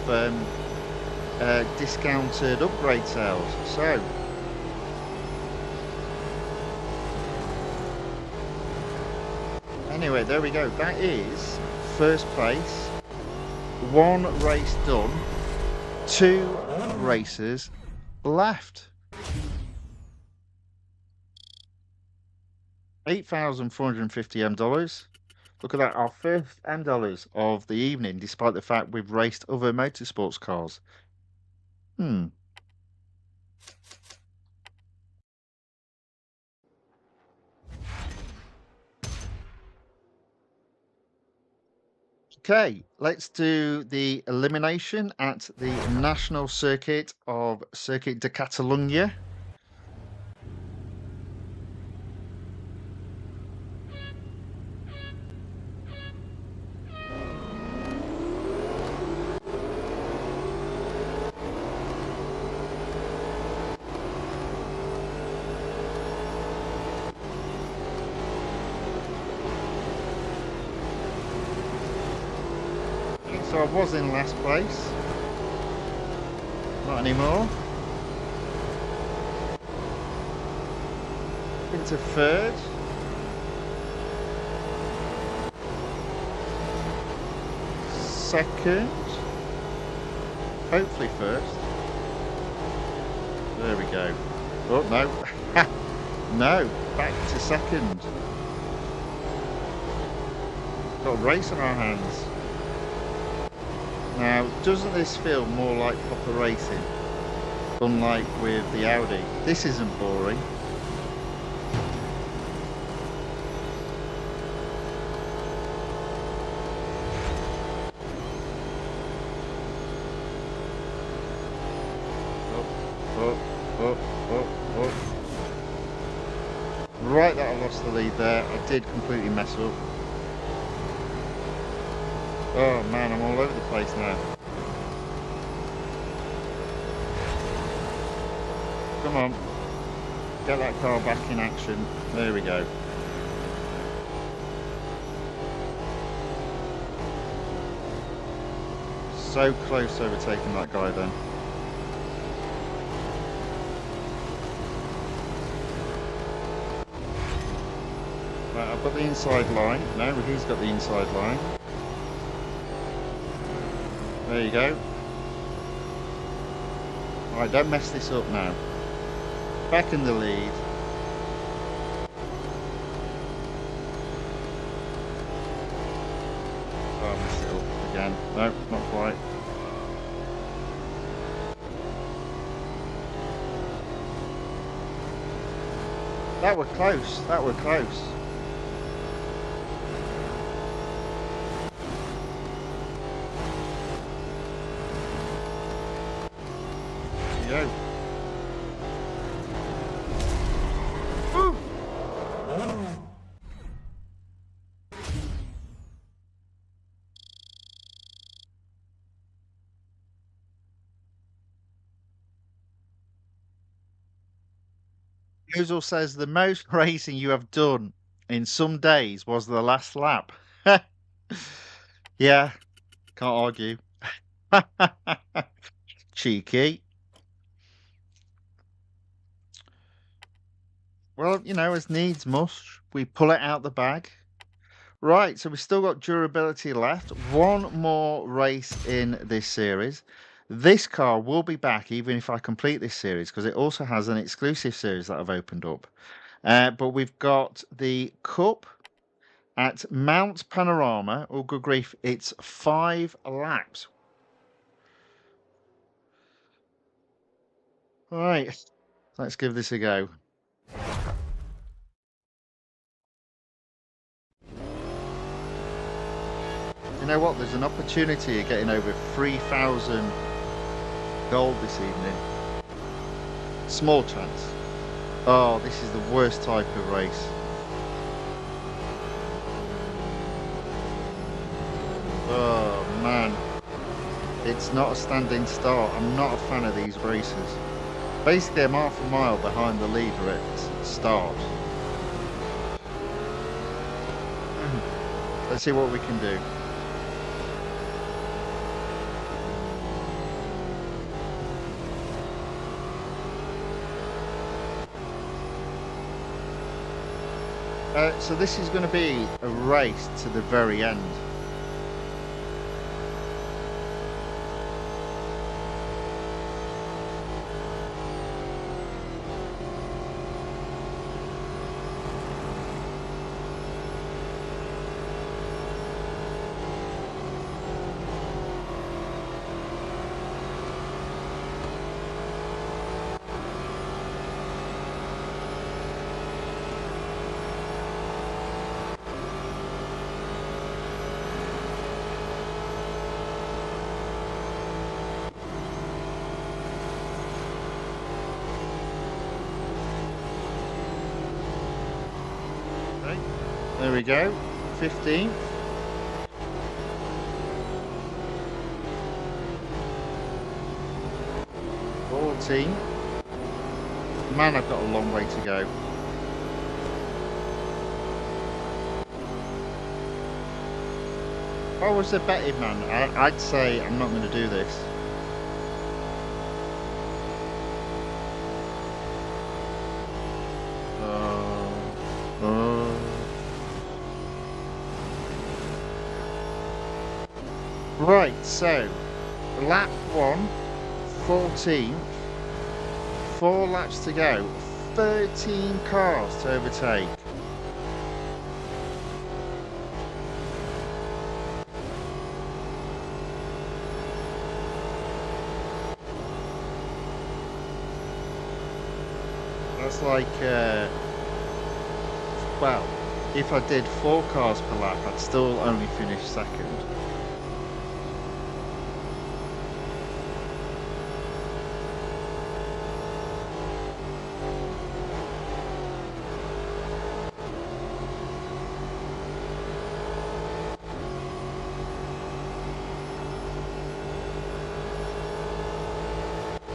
discounted upgrade sales. So anyway, there we go. That is first place. One race done. 2 races left. $8,450 dollars. Look at that, our first M dollars of the evening, despite the fact we've raced other motorsports cars. Okay, let's do the elimination at the national circuit of Circuit de Catalunya. So I was in last place. Not anymore. Into third. Second. Hopefully first. There we go. Oh, no. No, back to second. Got a race on our hands. Now, doesn't this feel more like proper racing? Unlike with the Audi. This isn't boring. Right, that I lost the lead there. I did completely mess up. Oh man, I'm all over the place now. Come on. Get that car back in action. There we go. So close to overtaking that guy then. Right, I've got the inside line. No, he's got the inside line. There you go. Alright, don't mess this up now. Back in the lead. Oh, I messed it up again. No, not quite. That were close. That were close. Go. Oozle says the most racing you have done in some days was the last lap. Yeah, can't argue. Cheeky. Well, you know, as needs must, we pull it out the bag. Right, so we've still got durability left. One more race in this series. This car will be back even if I complete this series because it also has an exclusive series that I've opened up. But we've got the Cup at Mount Panorama. Oh, good grief, it's 5 laps. Right, let's give this a go. You know what? There's an opportunity of getting over 3,000 gold this evening. Small chance. Oh, this is the worst type of race. Oh, man. It's not a standing start. I'm not a fan of these races. Basically, I'm half a mile behind the leader at start. Let's see what we can do. So this is going to be a race to the very end. Okay, there we go. 15th. Man, I've got a long way to go. If I was a betting man, I'd say I'm not going to do this. Right, so lap 1, 14th, 4 laps to go, 13 cars to overtake. That's like, well, if I did 4 cars per lap, I'd still only finish second.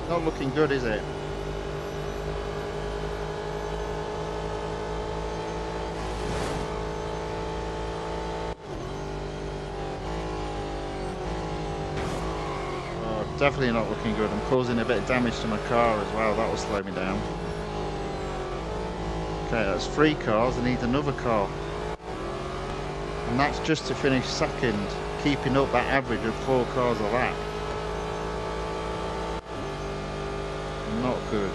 Not looking good, is it? Oh, definitely not looking good. I'm causing a bit of damage to my car as well. That will slow me down. Okay, that's 3 cars. I need another car. And that's just to finish second, keeping up that average of 4 cars a lap. Not good.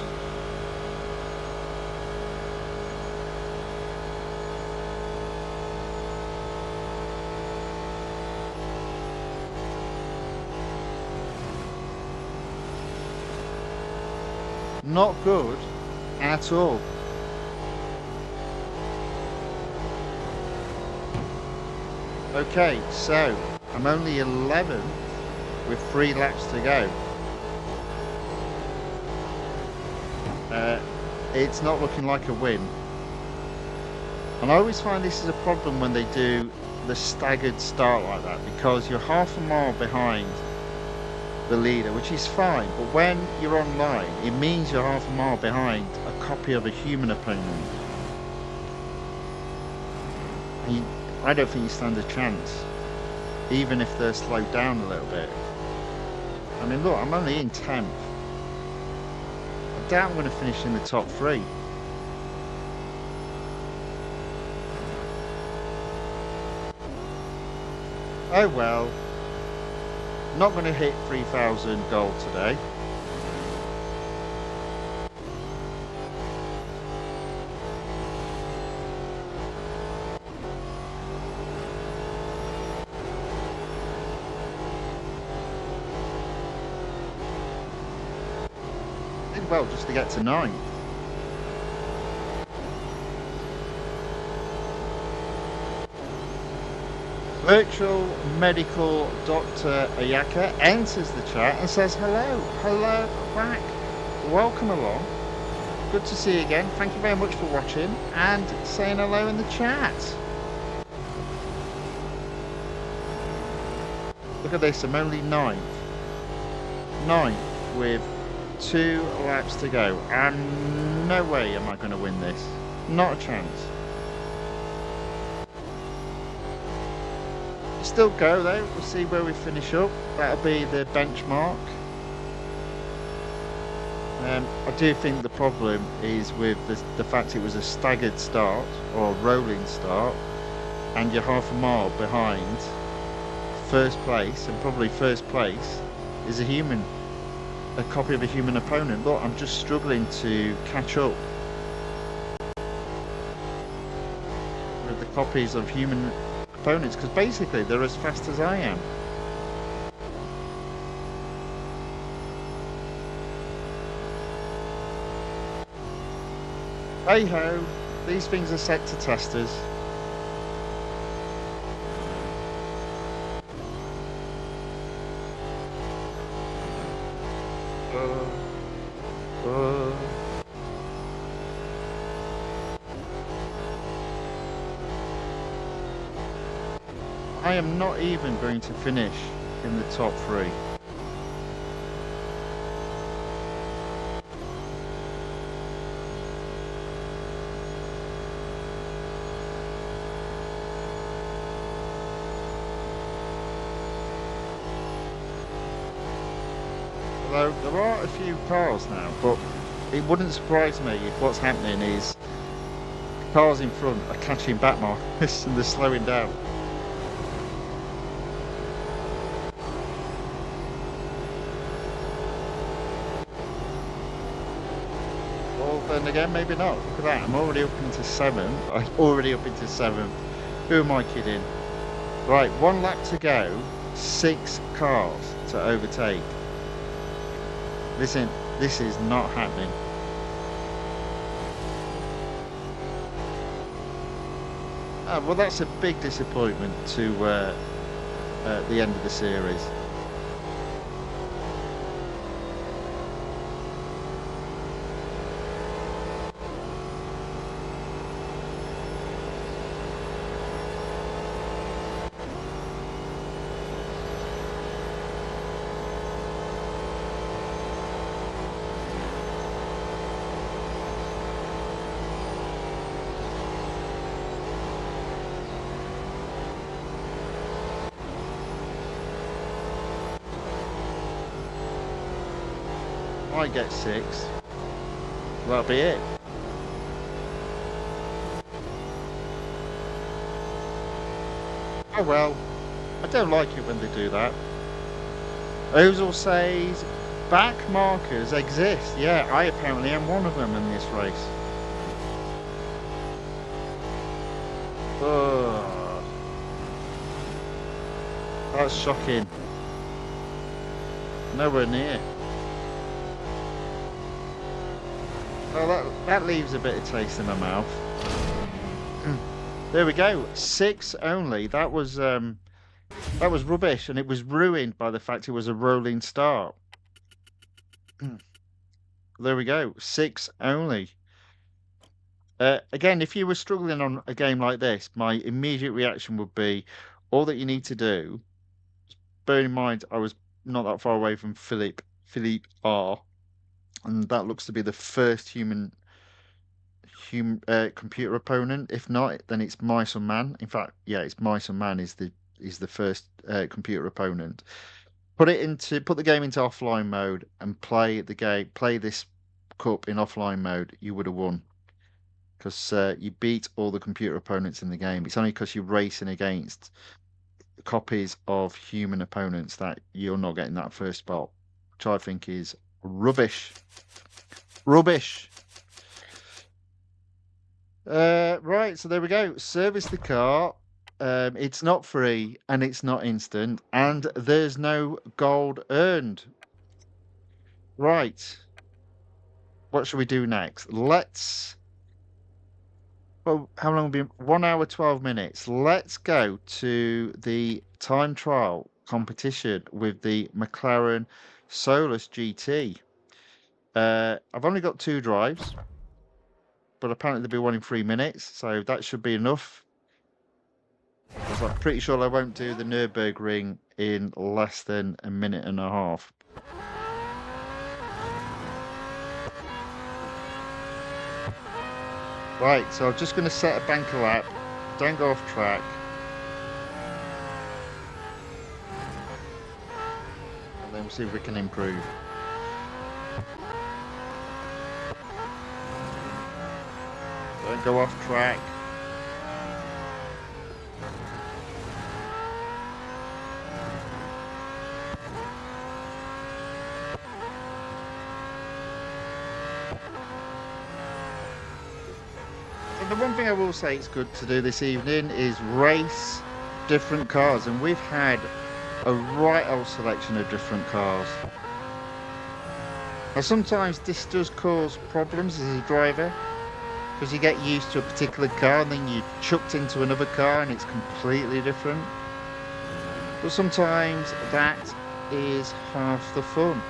Not good at all. Okay, so I'm only 11th with 3 laps to go. It's not looking like a win. And I always find this is a problem when they do the staggered start like that, because you're half a mile behind the leader, which is fine, but when you're online, it means you're half a mile behind a copy of a human opponent. And I don't think you stand a chance, even if they're slowed down a little bit. I mean, look, I'm only in 10th. I doubt I'm going to finish in the top 3. Oh well, not going to hit 3,000 gold today. Did well just to get to 9. Virtual Medical Dr. Ayaka enters the chat and says hello. Hello back. Welcome along. Good to see you again. Thank you very much for watching and saying hello in the chat. Look at this, I'm only 9th. 9th with 2 laps to go. And no way am I going to win this. Not a chance. Still go though, we'll see where we finish up. That'll be the benchmark. I do think the problem is with the fact it was a staggered start or a rolling start, and you're half a mile behind first place, and probably first place is a copy of a human opponent. Look, I'm just struggling to catch up with the copies of human opponents, because basically they're as fast as I am. Hey ho, these things are set to testers. I am not even going to finish in the top 3. Although there are a few cars now, but it wouldn't surprise me if what's happening is cars in front are catching back markers and they're slowing down. Then again, maybe not. Look at that, I'm already up into 7th. I'm already up into 7th. Who am I kidding? Right, 1 lap to go, 6 cars to overtake. This is not happening. Well, that's a big disappointment to the end of the series. I get 6, that'll be it. Oh well, I don't like it when they do that. Ozil says, back markers exist. Yeah, I apparently am one of them in this race. Ugh. That's shocking. Nowhere near. Well, that leaves a bit of taste in my mouth. There we go. 6 only. That was rubbish, and it was ruined by the fact it was a rolling start. There we go. 6 only. Again, if you were struggling on a game like this, my immediate reaction would be all that you need to do. Bear in mind, I was not that far away from Philippe R, and that looks to be the first human computer opponent. If not, then it's Mice and Man. In fact, yeah, it's Mice and Man is the first computer opponent. Put the game into offline mode and play this cup in offline mode. You would have won because you beat all the computer opponents in the game. It's only because you're racing against copies of human opponents that you're not getting that first spot, which I think is rubbish. Rubbish. Right, so there we go. Service the car. It's not free and it's not instant, and there's no gold earned. Right. What should we do next? Well, how long have we been? 1 hour, 12 minutes. Let's go to the time trial competition with the McLaren Solus GT. I've only got 2 drives, but apparently there'll be one in 3 minutes, so that should be enough. Because I'm pretty sure I won't do the Nürburgring in less than a minute and a half. Right, so I'm just going to set a banker lap, don't go off track. And then we'll see if we can improve. Don't go off track. The one thing I will say it's good to do this evening is race different cars, and we've had a right old selection of different cars. Now sometimes this does cause problems as a driver, because you get used to a particular car and then you're chucked into another car and it's completely different. But sometimes that is half the fun.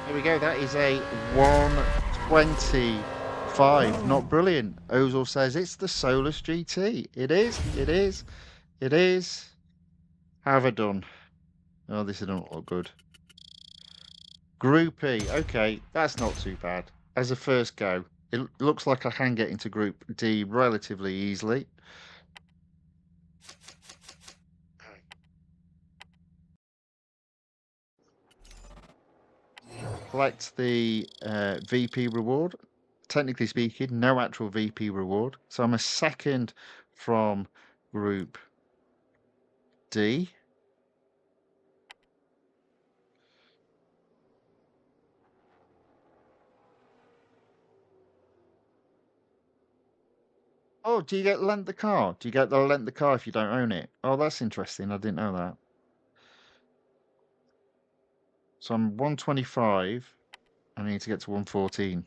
There we go, that is a 125. Not brilliant. Ozil says it's the Solus GT. It is, it is, it is. How have I done? Oh, this doesn't look good. Group E. Okay, that's not too bad. As a first go, it looks like I can get into Group D relatively easily. Collect the VP reward. Technically speaking, no actual VP reward. So I'm a second from Group D. Oh, do you get lent the car? Do you get the lent the car if you don't own it? Oh, that's interesting. I didn't know that. So I'm 125. I need to get to 114.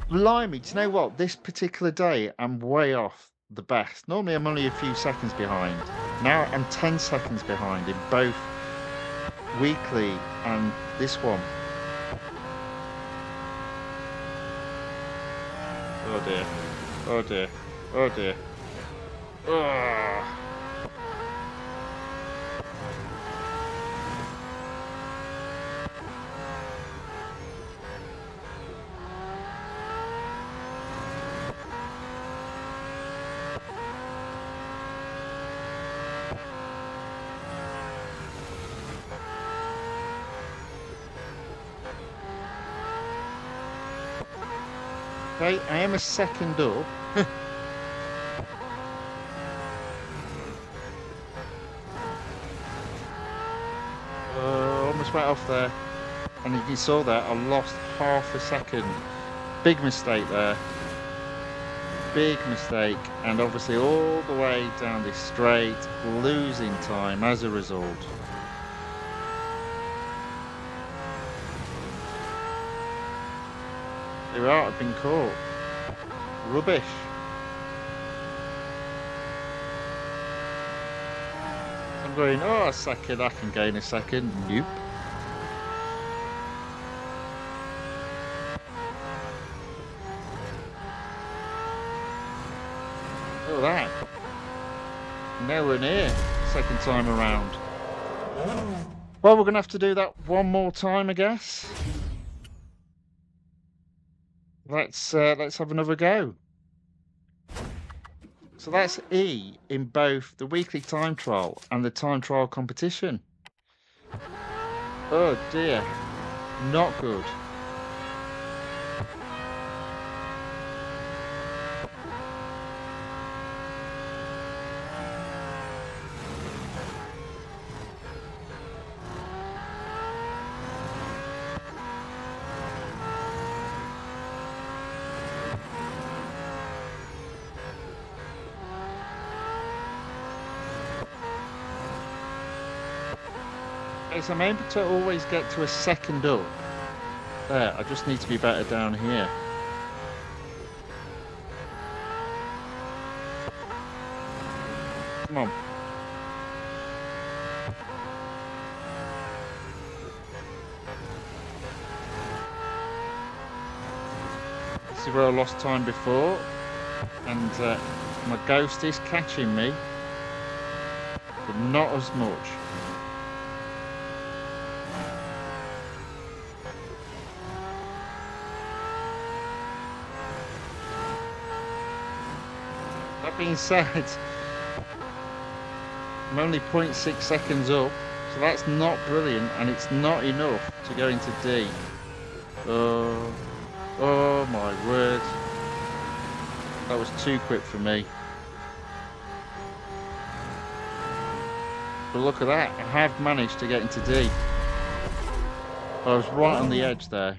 Blimey, do you know what? This particular day, I'm way off the best. Normally, I'm only a few seconds behind. Now I'm 10 seconds behind in both weekly and this one. Oh dear. Oh dear. Oh dear. Ugh. Okay, I am a second up. Almost went off there. And you saw that, I lost half a second. Big mistake there. Big mistake. And obviously all the way down this straight, losing time as a result. There we are, I've been caught. Rubbish. I'm going, oh, a second, I can gain a second. Nope. Look at that. Nowhere near second time around. Well, we're gonna have to do that one more time, I guess. Let's have another go. So that's E in both the weekly time trial and the time trial competition. Oh dear, not good. So I'm able to always get to a second up. There, I just need to be better down here. Come on. This is where I lost time before, and my ghost is catching me, but not as much. That being said, I'm only 0.6 seconds up, so that's not brilliant, and it's not enough to go into D. Oh my word. That was too quick for me. But look at that, I have managed to get into D. I was right on the edge there.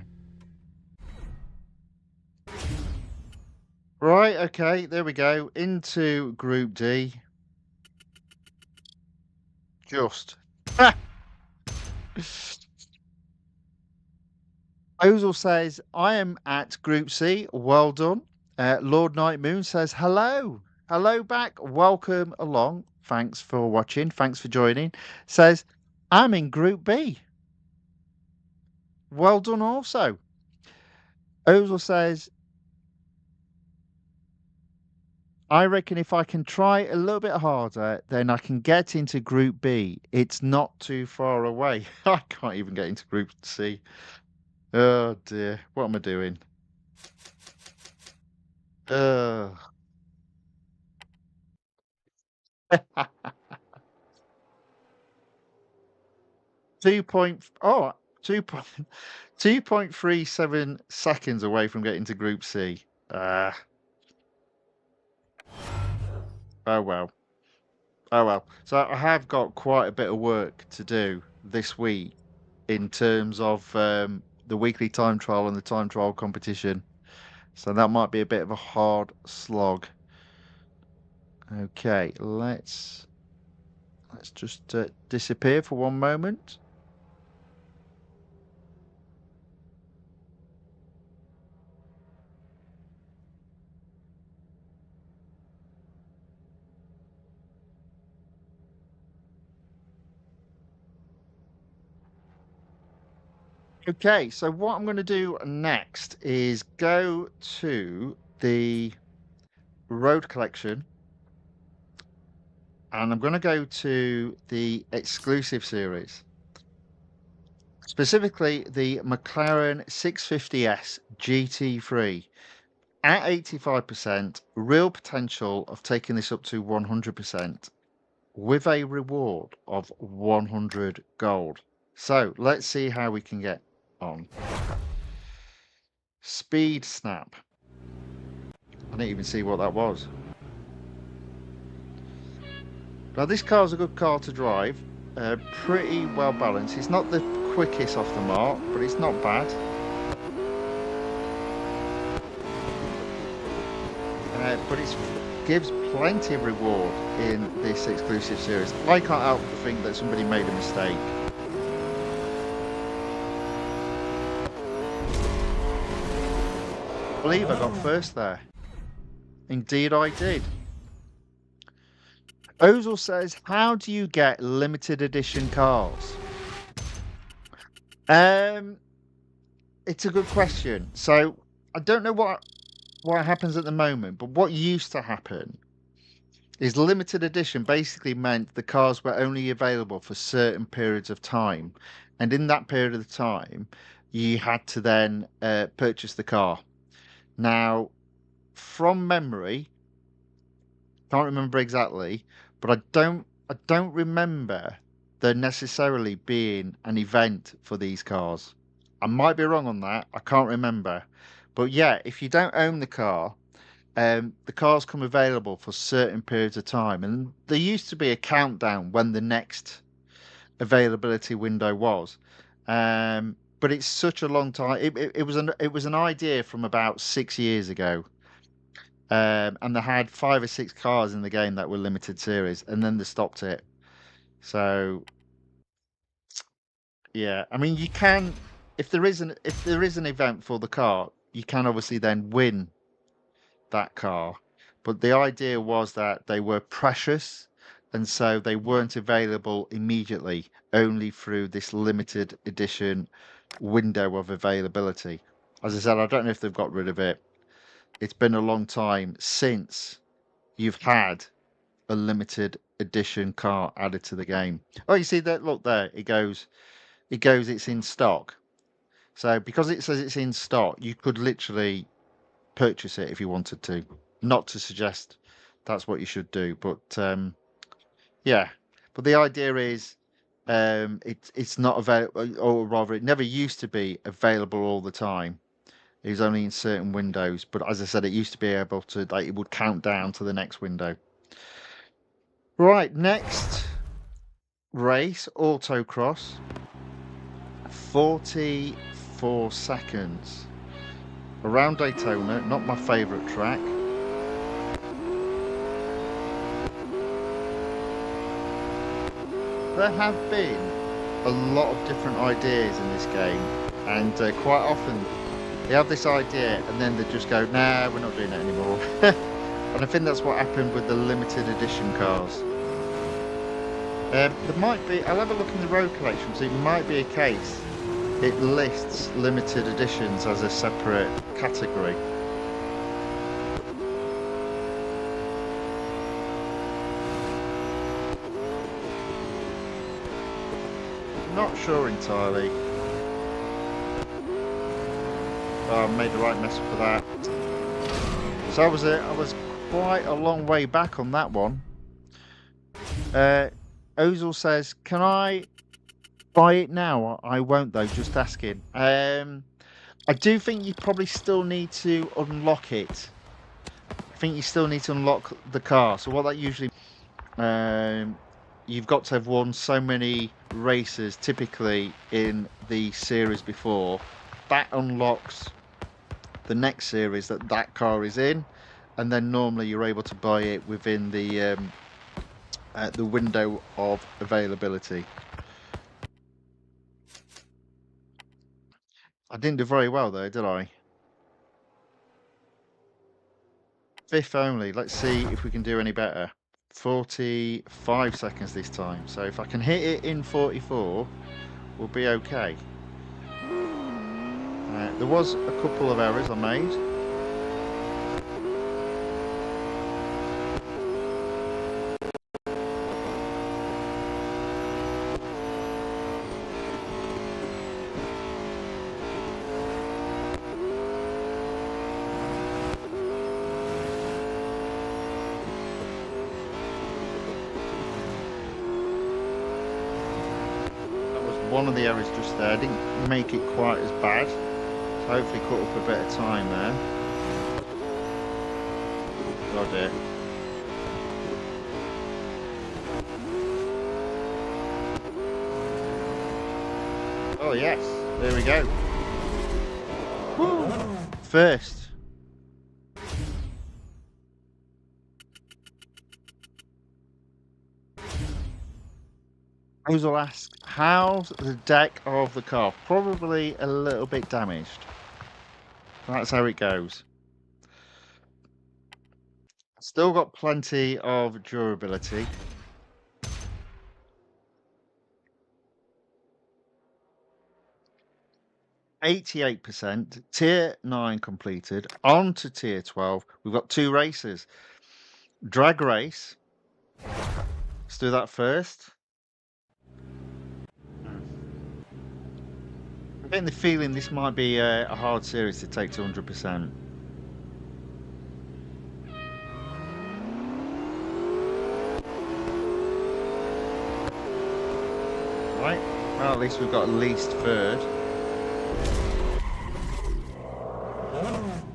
Right, okay, there we go. Into Group D. Just. Ozil says, I am at Group C. Well done. Lord Night Moon says, hello. Hello back. Welcome along. Thanks for watching. Thanks for joining. Says, I'm in Group B. Well done also. Ozil says, I reckon if I can try a little bit harder, then I can get into Group B. It's not too far away. I can't even get into Group C. Oh dear. What am I doing? 2.37 seconds away from getting to Group C. Oh well. Oh well. So I have got quite a bit of work to do this week in terms of the weekly time trial and the time trial competition. So that might be a bit of a hard slog. Okay, let's just disappear for one moment. Okay, so what I'm going to do next is go to the road collection, and I'm going to go to the exclusive series, specifically the McLaren 650S GT3 at 85%, real potential of taking this up to 100% with a reward of 100 gold. So let's see how we can get on. Speed snap. I didn't even see what that was. Now this car's a good car to drive, pretty well balanced. It's not the quickest off the mark, but it's not bad. But it gives plenty of reward in this exclusive series. I can't help but think that somebody made a mistake. I believe I got first there. Indeed I did. Ozil says, how do you get limited edition cars? It's a good question. So I don't know what happens at the moment, but what used to happen is limited edition basically meant the cars were only available for certain periods of time. And in that period of time, you had to then purchase the car. Now, from memory, can't remember exactly, but I don't remember there necessarily being an event for these cars. I might be wrong on that. I can't remember. But yeah, if you don't own the cars come available for certain periods of time, and there used to be a countdown when the next availability window was. But it's such a long time. It was an idea from about 6 years ago, and they had 5 or 6 cars in the game that were limited series, and then they stopped it. So yeah, I mean, you can if there is an event for the car, you can obviously then win that car. But the idea was that they were precious, and so they weren't available immediately, only through this limited edition window of availability. As I said, I don't know if they've got rid of it. It's been a long time since you've had a limited edition car added to the game. Oh, you see that? Look there. It goes, it's in stock. So because it says it's in stock, you could literally purchase it if you wanted to. Not to suggest that's what you should do, but yeah. But the idea is, it's not available, or rather, it never used to be available all the time. It was only in certain windows. But as I said, it used to be able to, like, it would count down to the next window. Right, next race, autocross, 44 seconds. Around Daytona, not my favourite track. There have been a lot of different ideas in this game, and quite often they have this idea and then they just go, nah, we're not doing it anymore. And I think that's what happened with the limited edition cars. There might be, I'll have a look in the road collections, it might be a case it lists limited editions as a separate category. Not sure entirely. Oh, I made the right mess for that. So I was quite a long way back on that one. Ozil says, "Can I buy it now? I won't though. Just asking." I do think you probably still need to unlock it. I think you still need to unlock the car. So what that usually, you've got to have won so many races typically in the series before. That unlocks the next series that car is in, and then normally you're able to buy it within the window of availability. I didn't do very well though, did I? Fifth only. Let's see if we can do any better. 45 seconds this time. So if I can hit it in 44, we'll be okay. There was a couple of errors I made. One of the errors just there. I didn't make it quite as bad. So hopefully caught up a bit of time there. Got it. Oh yes, there we go. Woo! First. Ozil asks, how's the deck of the car? Probably a little bit damaged. That's how it goes. Still got plenty of durability. 88%, tier 9 completed, on to tier 12. We've got 2 races. Drag race, Let's do that first. I'm getting the feeling this might be a hard series to take to 100%. Right, well, at least we've got at least third.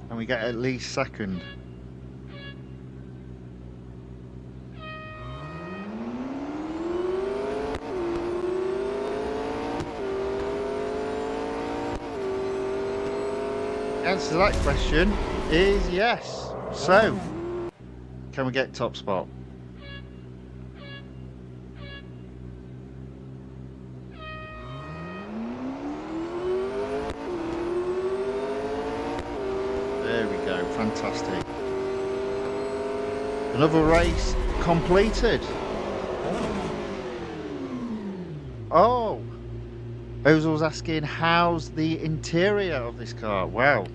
And we get at least second. The answer to that question is yes. So, can we get top spot? There we go, fantastic. Another race completed. Oh, Ozil was asking, how's the interior of this car? Wow.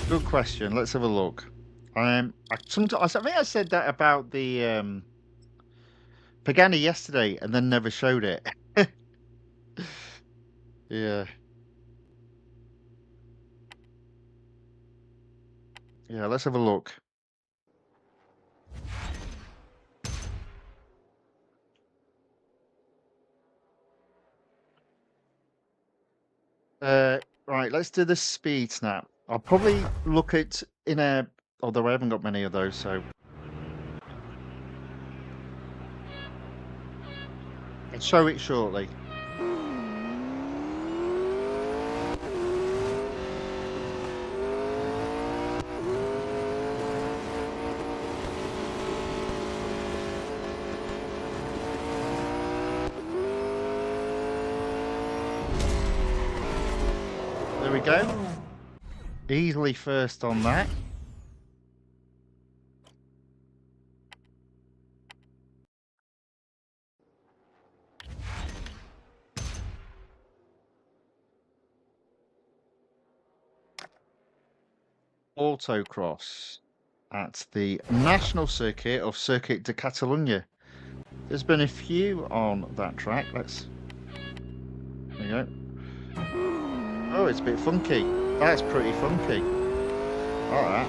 Good question. Let's have a look. I think I said that about the Pagani yesterday and then never showed it. Yeah. Yeah, let's have a look. Right, let's do the speed snap. I'll probably look at in a, although I haven't got many of those, so I'll show it shortly. There we go. Easily first on that. Autocross at the national circuit of Circuit de Catalunya. There's been a few on that track. There you go. Oh, it's a bit funky. That's pretty funky. All right.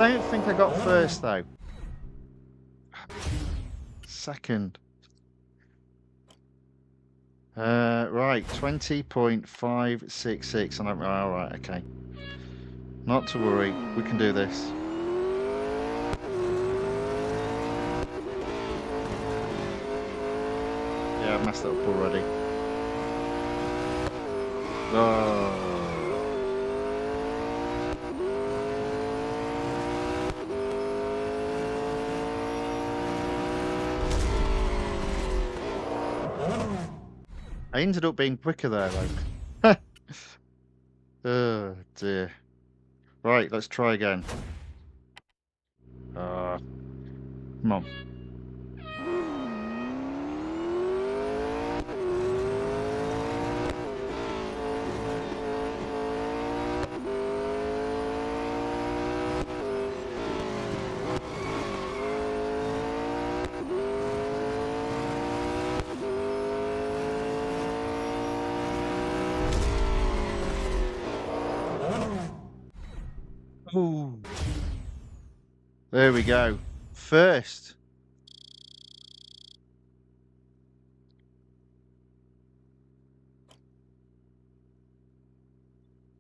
I don't think I got first though. Second. Right, 20.566. All right, okay. Not to worry, we can do this. Yeah, I messed it up already. Oh. I ended up being quicker there, though. Oh, dear. Right, let's try again. Come on. Ooh. There we go. First.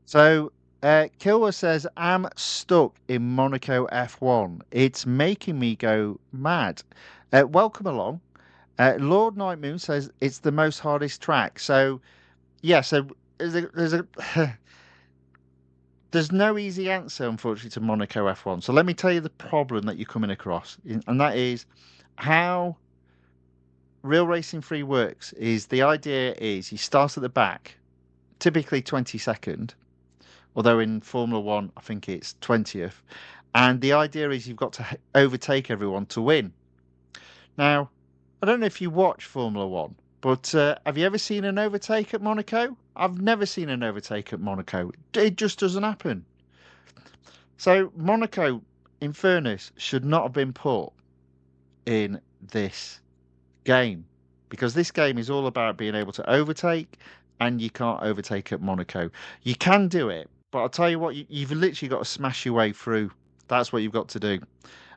So, Kilwa says, I'm stuck in Monaco F1. It's making me go mad. Welcome along. Lord Nightmoon says, it's the most hardest track. So, yeah, so there's no easy answer, unfortunately, to Monaco F1. So let me tell you the problem that you're coming across, and that is how Real Racing 3 works. Is the idea is you start at the back, typically 22nd, although in Formula One I think it's 20th, And the idea is you've got to overtake everyone to win. Now, I don't know if you watch Formula One, but have you ever seen an overtake at Monaco? I've never seen an overtake at Monaco. It just doesn't happen. So Monaco, in fairness, should not have been put in this game because this game is all about being able to overtake, and you can't overtake at Monaco. You can do it, but I'll tell you what, you've literally got to smash your way through. That's what you've got to do.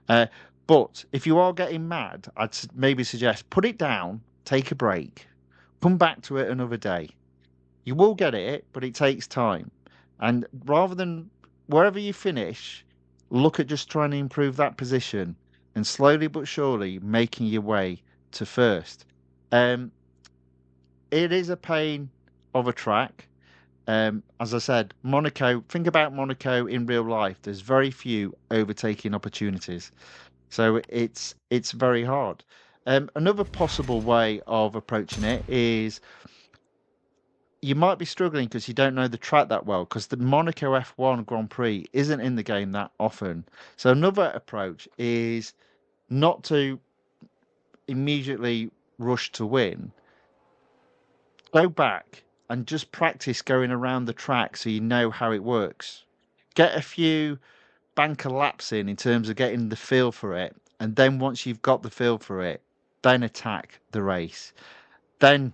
Uh, but if you are getting mad, I'd maybe suggest put it down, take a break, come back to it another day. You will get it, but it takes time. And rather than wherever you finish, look at just trying to improve that position and slowly but surely making your way to first. Um, it is a pain of a track. As I said, Monaco, think about Monaco in real life. There's very few overtaking opportunities. So it's very hard. Another possible way of approaching it is you might be struggling because you don't know the track that well because the Monaco F1 Grand Prix isn't in the game that often. So another approach is not to immediately rush to win. Go back and just practice going around the track so you know how it works. Get a few banker laps in terms of getting the feel for it, and then once you've got the feel for it, then attack the race. Then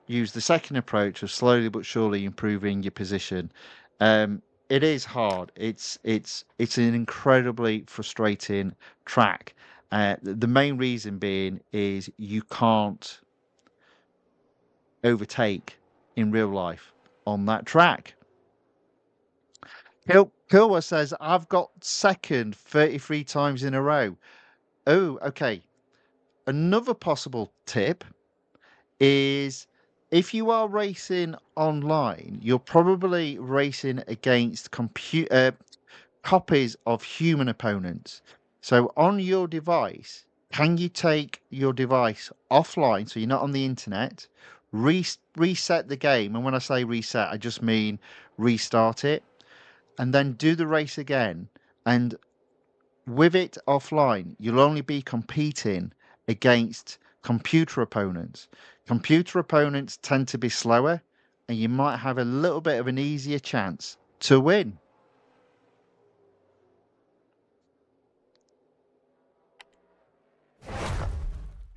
use the second approach of slowly but surely improving your position. It is hard. It's an incredibly frustrating track. The main reason being is you can't overtake in real life on that track. Kilwa says, I've got second 33 times in a row. Oh, okay. Another possible tip is if you are racing online, you're probably racing against copies of human opponents. So on your device, can you take your device offline so you're not on the internet, reset the game? And when I say reset, I just mean restart it, and then do the race again. And with it offline, you'll only be competing against computer opponents. Computer opponents tend to be slower, and you might have a little bit of an easier chance to win.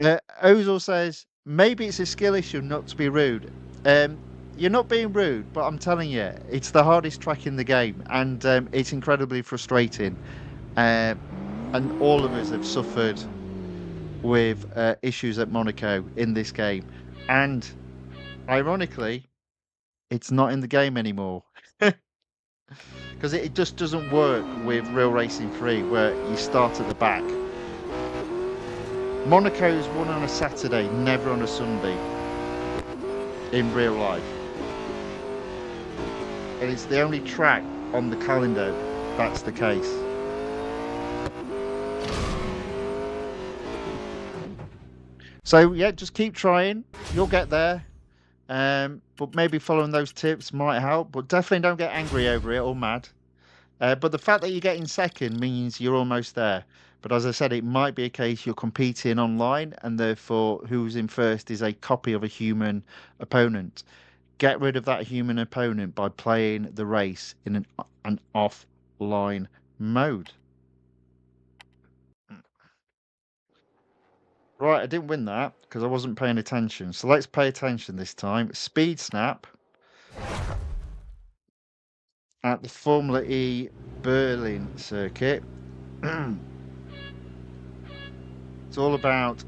Ozil says, maybe it's a skill issue not to be rude. You're not being rude, but I'm telling you, it's the hardest track in the game, and it's incredibly frustrating. And all of us have suffered with issues at Monaco in this game. And ironically, it's not in the game anymore. Because it just doesn't work with Real Racing 3, where you start at the back. Monaco's won on a Saturday, never on a Sunday in real life. And it's the only track on the calendar that's the case. So yeah, just keep trying. You'll get there. But maybe following those tips might help. But definitely don't get angry over it or mad. But the fact that you're getting second means you're almost there. But as I said, it might be a case you're competing online, and therefore who's in first is a copy of a human opponent. Get rid of that human opponent by playing the race in an offline mode. Right, I didn't win that because I wasn't paying attention. So let's pay attention this time. Speed snap at the Formula E Berlin circuit. It's all about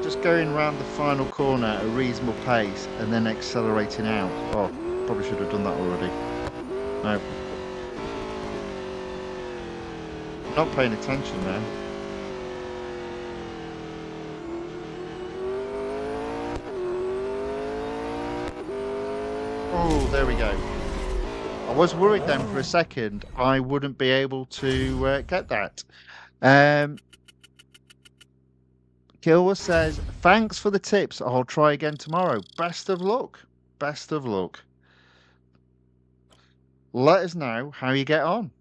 just going around the final corner at a reasonable pace and then accelerating out. Oh, probably should have done that already. No. Not paying attention there. Oh, there we go. I was worried then for a second I wouldn't be able to get that. Kilwa says, thanks for the tips. I'll try again tomorrow. Best of luck. Best of luck. Let us know how you get on.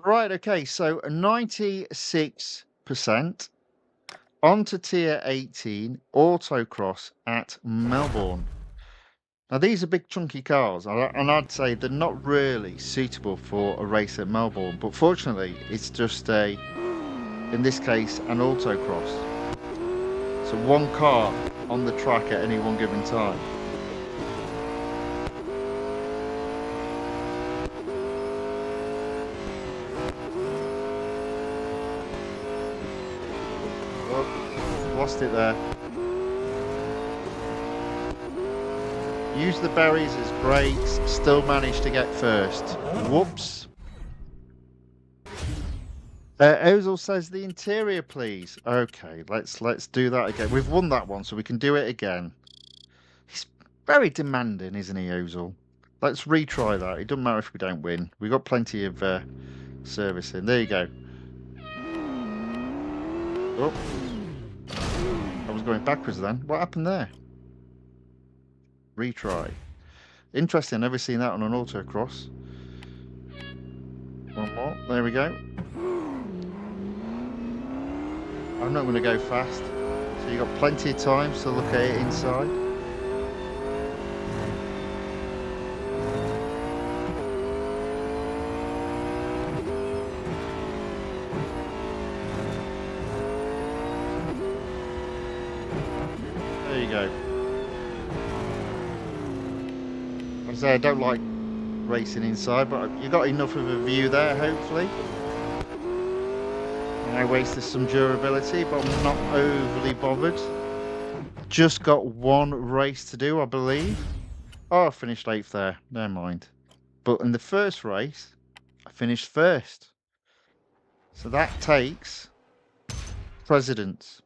Right, okay, so 96% onto tier 18 autocross at Melbourne. Now these are big chunky cars, and I'd say they're not really suitable for a race at Melbourne, but fortunately it's just in this case, an autocross. So one car on the track at any one given time. Oh, lost it there. Use the berries as brakes, still managed to get first. Whoops. Ozil says the interior, please. Okay, let's do that again. We've won that one, so we can do it again. He's very demanding, isn't he, Ozil? Let's retry that. It doesn't matter if we don't win. We've got plenty of servicing. There you go. Oh, I was going backwards then. What happened there? Retry. Interesting. Never seen that on an autocross. One more. There we go. I'm not going to go fast. So you've got plenty of time to look at it inside. There you go. Like I say, I don't like racing inside, but you got enough of a view there, hopefully. I wasted some durability, but I'm not overly bothered. Just got one race to do, I believe. Oh, I finished 8th there. Never mind. But in the first race, I finished 1st. So that takes precedence.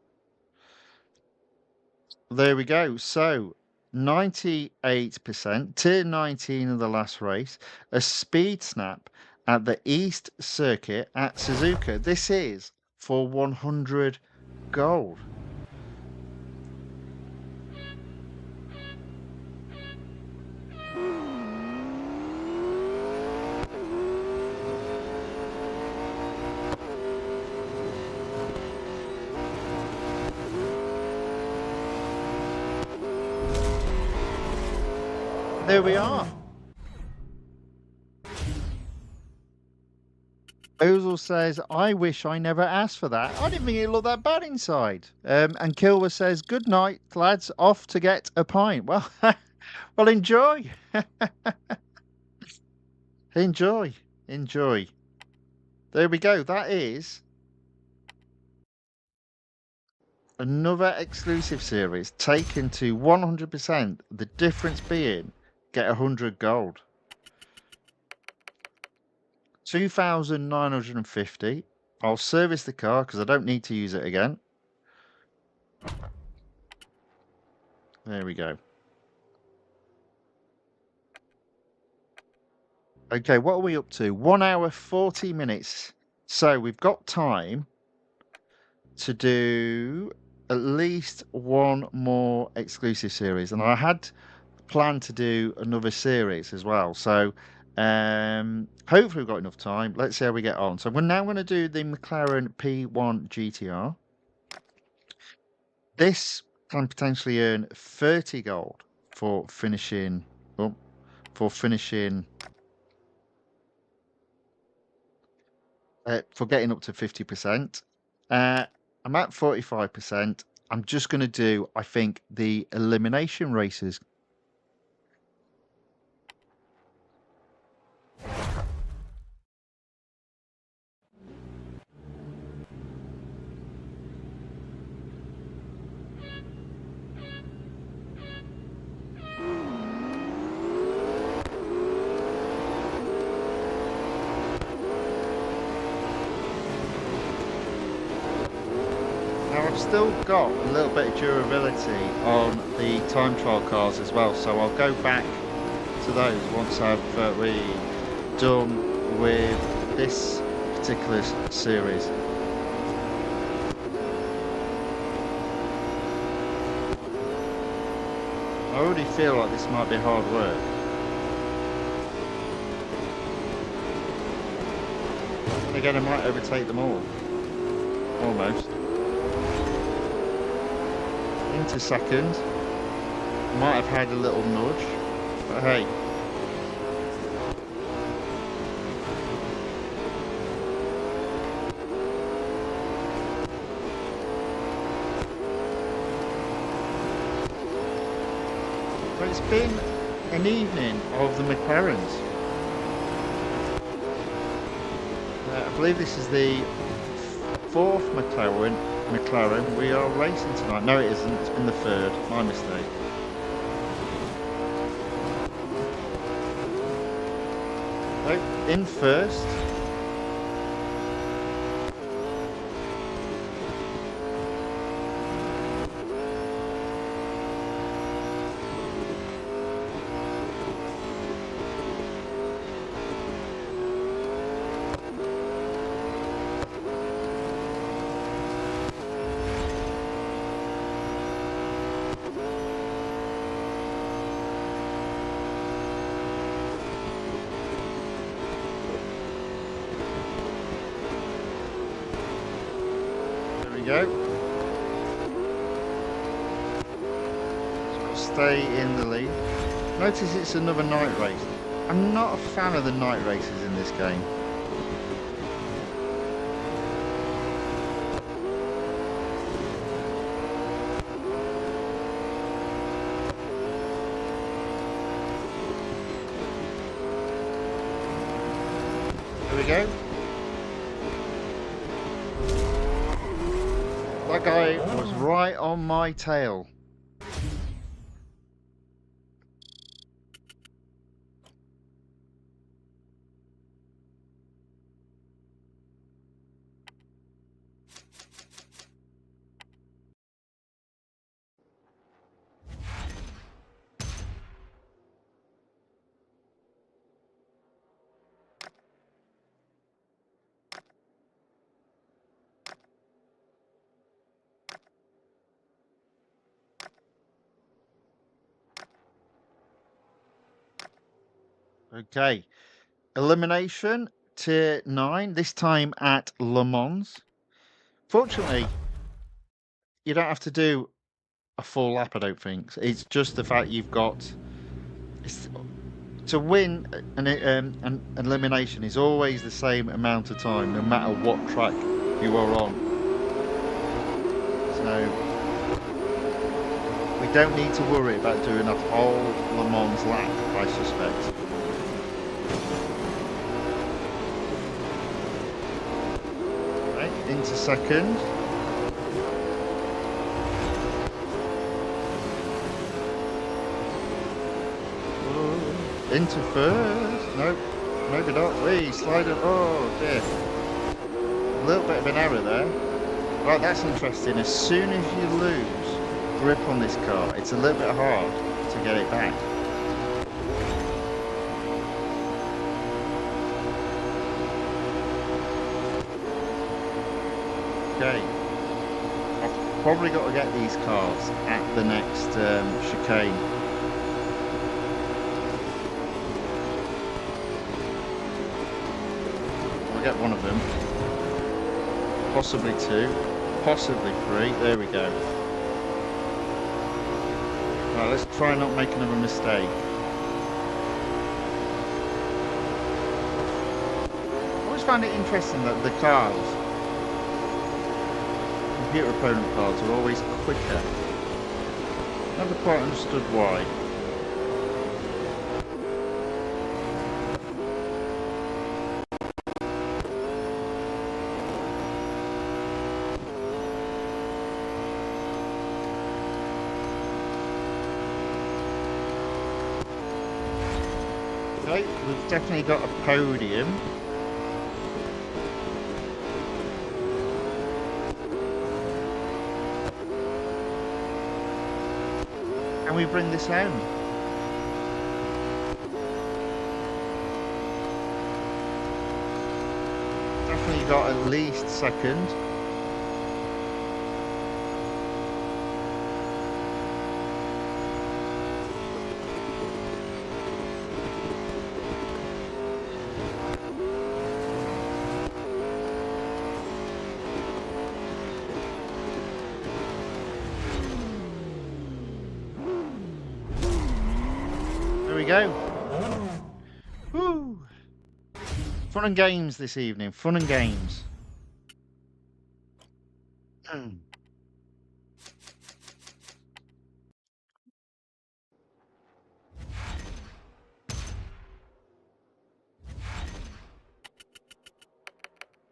There we go. So 98%, tier 19 of the last race, a speed snap at the East Circuit at Suzuka. This is for 100 gold. There we are. Ozil says, I wish I never asked for that. I didn't think it looked that bad inside. And Kilwer says, good night, lads, off to get a pint. Well, well, enjoy. Enjoy. Enjoy. There we go. That is another exclusive series taken to 100%. The difference being, get 100 gold. 2,950. I'll service the car because I don't need to use it again. There we go. Okay, what are we up to? 1 hour, 40 minutes. So we've got time to do at least one more exclusive series. And I had planned to do another series as well. So hopefully we've got enough time. Let's see how we get on. So we're now going to do the McLaren P1 GTR. This can potentially earn 30 gold for finishing for getting up to 50%. I'm at 45%. I'm just going to do, I think, the elimination races. Now I've still got a little bit of durability on the time trial cars as well, so I'll go back to those once I've really done with this particular series. I already feel like this might be hard work. And again, I might overtake them all. Almost. Into second. Might have had a little nudge, but hey. So it's been an evening of the McLarens. I believe this is the fourth McLaren we are racing tonight. No, it isn't. It's been the third. My mistake. So, in first. Go. Just got to stay in the lead. Notice it's another night race. I'm not a fan of the night races in this game. There we go. That guy was right on my tail. Okay, elimination tier 9, this time at Le Mans. Fortunately, you don't have to do a full lap, I don't think. It's just the fact you've got... to win an elimination is always the same amount of time, no matter what track you are on. So we don't need to worry about doing a whole Le Mans lap, I suspect. Into second. Into first. Nope, maybe not. Wait, sliding. Oh dear. A little bit of an error there. Right, that's interesting. As soon as you lose grip on this car, it's a little bit hard to get it back. Okay, I've probably got to get these cars at the next chicane. I'll get one of them, possibly two, possibly three. There we go. Right, let's try not make another mistake. I always find it interesting that the cars, computer opponent cards, are always quicker. Never quite understood why. Okay, we've definitely got a podium. Can we bring this home? Definitely got at least second. go. Woo! Fun and games this evening. Fun and games.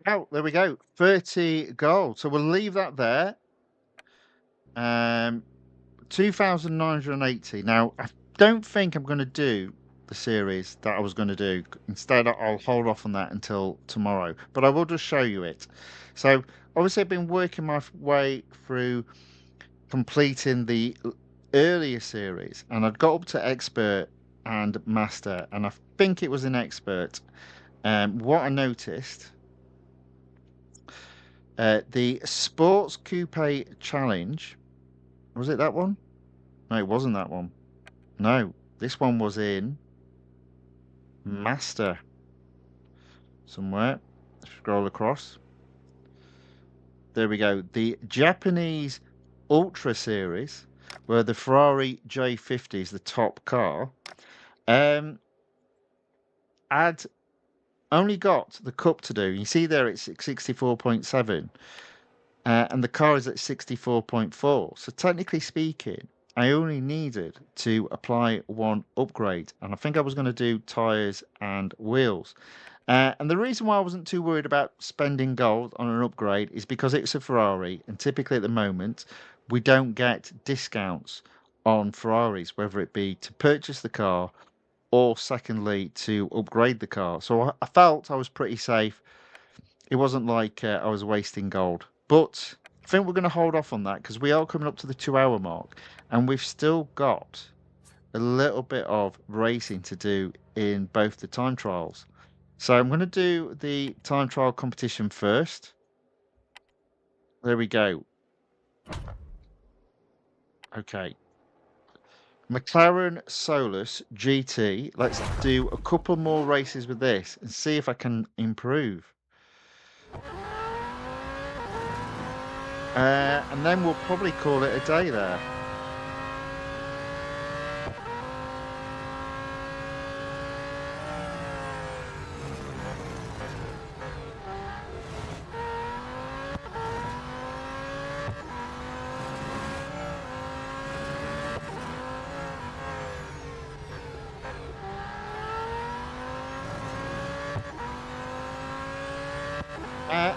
Oh, there we go. 30 gold. So we'll leave that there. 2,980. Now, I don't think I'm going to do the series that I was going to do. Instead, I'll hold off on that until tomorrow. But I will just show you it. So, obviously, I've been working my way through completing the earlier series. And I'd got up to expert and master. And I think it was an expert. What I noticed... the Sports Coupe Challenge, was it that one? No, it wasn't that one. No, this one was in Master somewhere. Scroll across. There we go. The Japanese Ultra Series, where the Ferrari J50 is the top car, had only got the cup to do. You see there it's 64.7. And the car is at 64.4. So technically speaking, I only needed to apply one upgrade. And I think I was going to do tyres and wheels. And the reason why I wasn't too worried about spending gold on an upgrade is because it's a Ferrari. And typically at the moment, we don't get discounts on Ferraris, whether it be to purchase the car or secondly to upgrade the car. So I felt I was pretty safe. It wasn't like I was wasting gold. But I think we're going to hold off on that because we are coming up to the 2-hour mark and we've still got a little bit of racing to do in both the time trials. So I'm going to do the time trial competition first. There we go. Okay. McLaren Solus GT. Let's do a couple more races with this and see if I can improve. And then we'll probably call it a day there.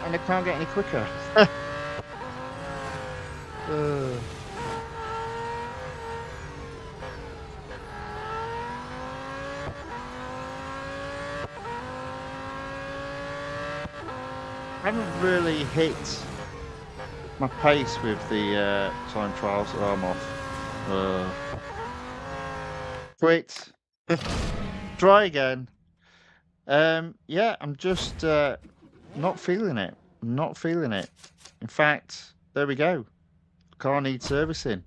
And it can't get any quicker. I haven't really hit my pace with the time trials. Oh, I'm off. Quit. Try again. Yeah, I'm just not feeling it. Not feeling it. In fact, there we go. Car needs servicing.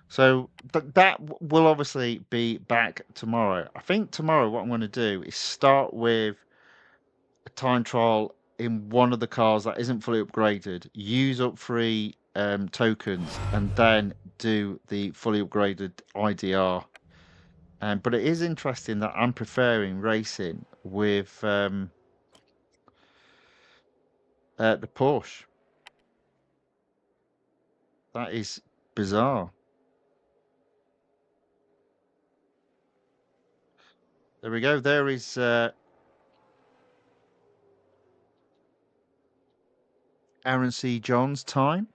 So that will obviously be back tomorrow. I think tomorrow what I'm going to do is start with a time trial in one of the cars that isn't fully upgraded, use up free tokens, and then do the fully upgraded IDR. But it is interesting that I'm preferring racing with the Porsche. That is bizarre. There we go. There is Aaron C. John's time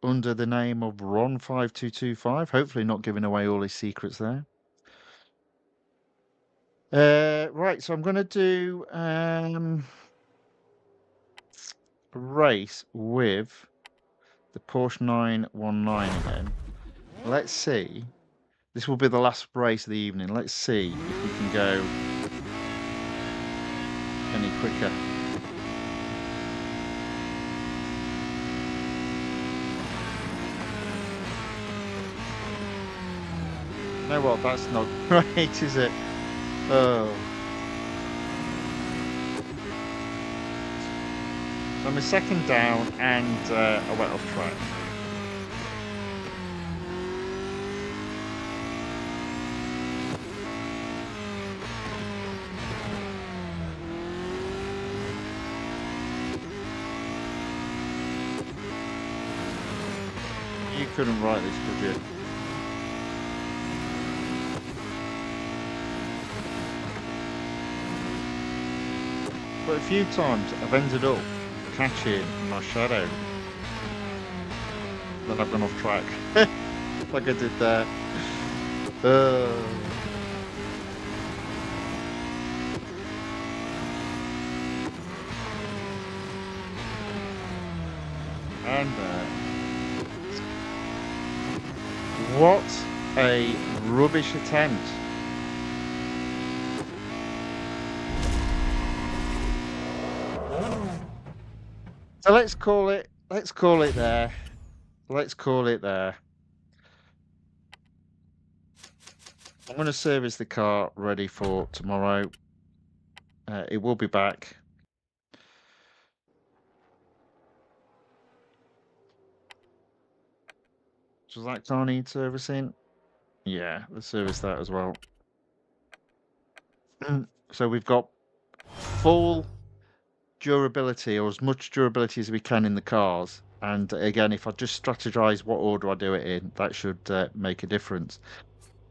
under the name of Ron5225. Hopefully not giving away all his secrets there. Right, so I'm going to do a race with the Porsche 919 again. Let's see. This will be the last race of the evening. Let's see if we can go any quicker. You know what? That's not great, is it? Oh. So I'm a second down and I went off track. you couldn't write this, could you? But a few times I've ended up catching my shadow. Then I've gone off track. Like I did there. Uh, and what a rubbish attempt. So let's call it there. Let's call it there. I'm going to service the car ready for tomorrow. It will be back. Does that car need servicing? Yeah, let's service that as well. So we've got full durability, or as much durability as we can in the cars. And again, if I just strategize what order I do it in, that should make a difference.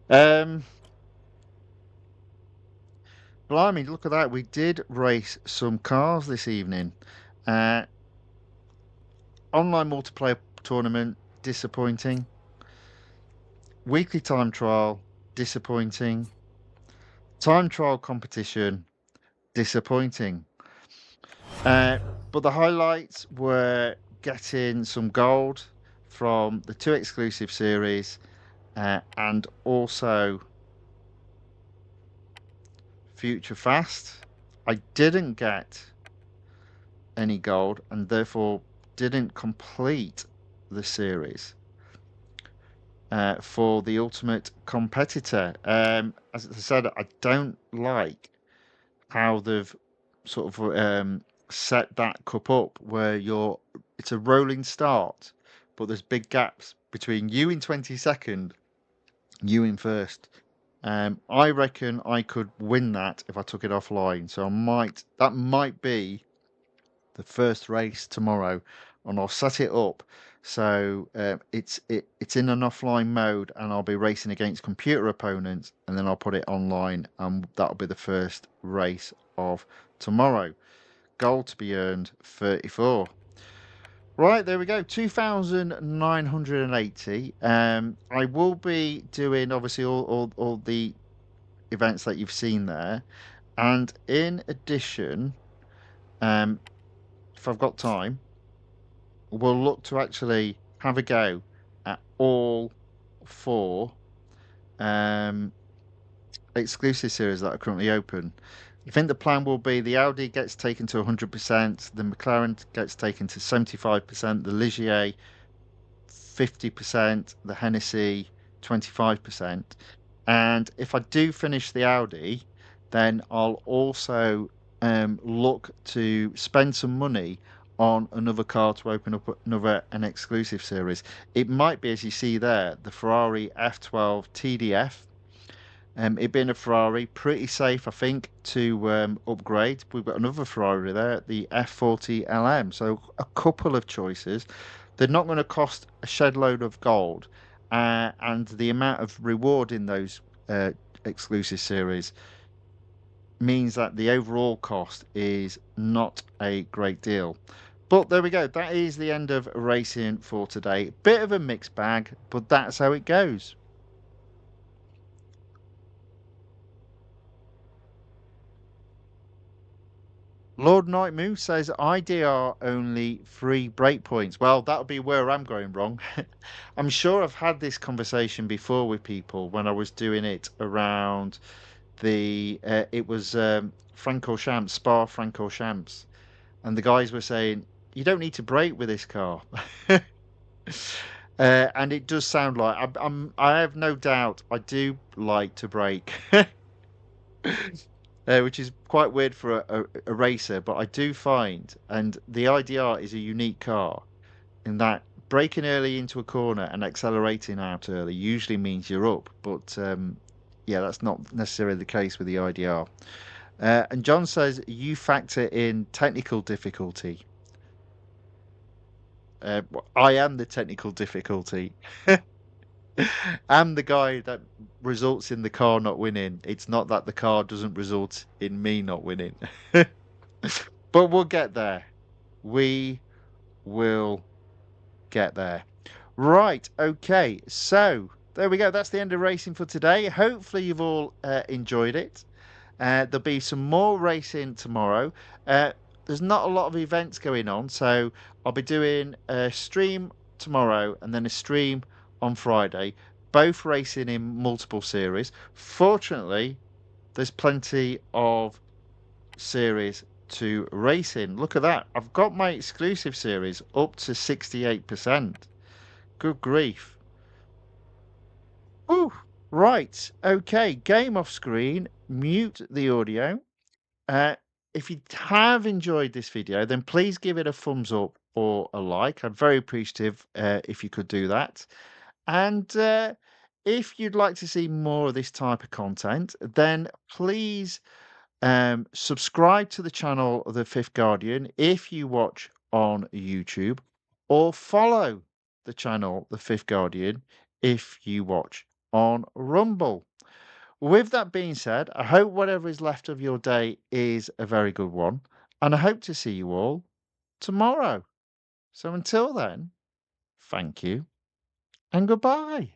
Blimey, look at that. We did race some cars this evening. Uh, Online multiplayer tournament, disappointing. Weekly time trial, disappointing. Time trial competition, disappointing. But the highlights were getting some gold from the 2 exclusive series, and also Future Fast. I didn't get any gold and therefore didn't complete the series for the Ultimate Competitor. As I said, I don't like how they've sort of set that cup up where it's a rolling start, but there's big gaps between you in 22nd, you in first. I reckon I could win that if I took it offline. So that might be the first race tomorrow, and I'll set it up so it's in an offline mode, and I'll be racing against computer opponents, and then I'll put it online, and that'll be the first race of tomorrow. Gold to be earned 34. Right, there we go, 2,980. I will be doing obviously all the events that you've seen there, and in addition, if I've got time, we'll look to actually have a go at all 4 exclusive series that are currently open. I think the plan will be the Audi gets taken to 100%, the McLaren gets taken to 75%, the Ligier 50%, the Hennessy 25%. And if I do finish the Audi, then I'll also look to spend some money on another car to open up an exclusive series. It might be, as you see there, the Ferrari F12 TDF. It being a Ferrari, pretty safe, I think, to upgrade. We've got another Ferrari there, the F40 LM. So a couple of choices. They're not going to cost a shed load of gold, and the amount of reward in those exclusive series means that the overall cost is not a great deal. But there we go. That is the end of racing for today. Bit of a mixed bag, but that's how it goes. Lord Nightmoon says IDR only 3 breakpoints. Well, that'll be where I'm going wrong. I'm sure I've had this conversation before with people when I was doing it around it was Francorchamps, Spa Francorchamps, and the guys were saying you don't need to brake with this car. And it does sound like I have no doubt I do like to brake. Which is quite weird for a racer, but I do find, and the IDR is a unique car in that braking early into a corner and accelerating out early usually means you're up, but yeah, that's not necessarily the case with the IDR. And John says you factor in technical difficulty. I am the technical difficulty. I'm the guy that results in the car not winning. It's not that the car doesn't result in me not winning. But we'll get there. We will get there. Right. Okay. So there we go. That's the end of racing for today. Hopefully, you've all enjoyed it. There'll be some more racing tomorrow. Uh, there's not a lot of events going on, so I'll be doing a stream tomorrow and then a stream on Friday, both racing in multiple series. Fortunately, there's plenty of series to race in. Look at that. I've got my exclusive series up to 68%. Good grief. Ooh, right. Okay. Game off screen. Mute the audio. Uh, if you have enjoyed this video, then please give it a thumbs up or a like. I'm very appreciative if you could do that. And if you'd like to see more of this type of content, then please subscribe to the channel The Fifth Guardian if you watch on YouTube, or follow the channel The Fifth Guardian if you watch on Rumble. With that being said, I hope whatever is left of your day is a very good one, and I hope to see you all tomorrow. So until then, thank you and goodbye.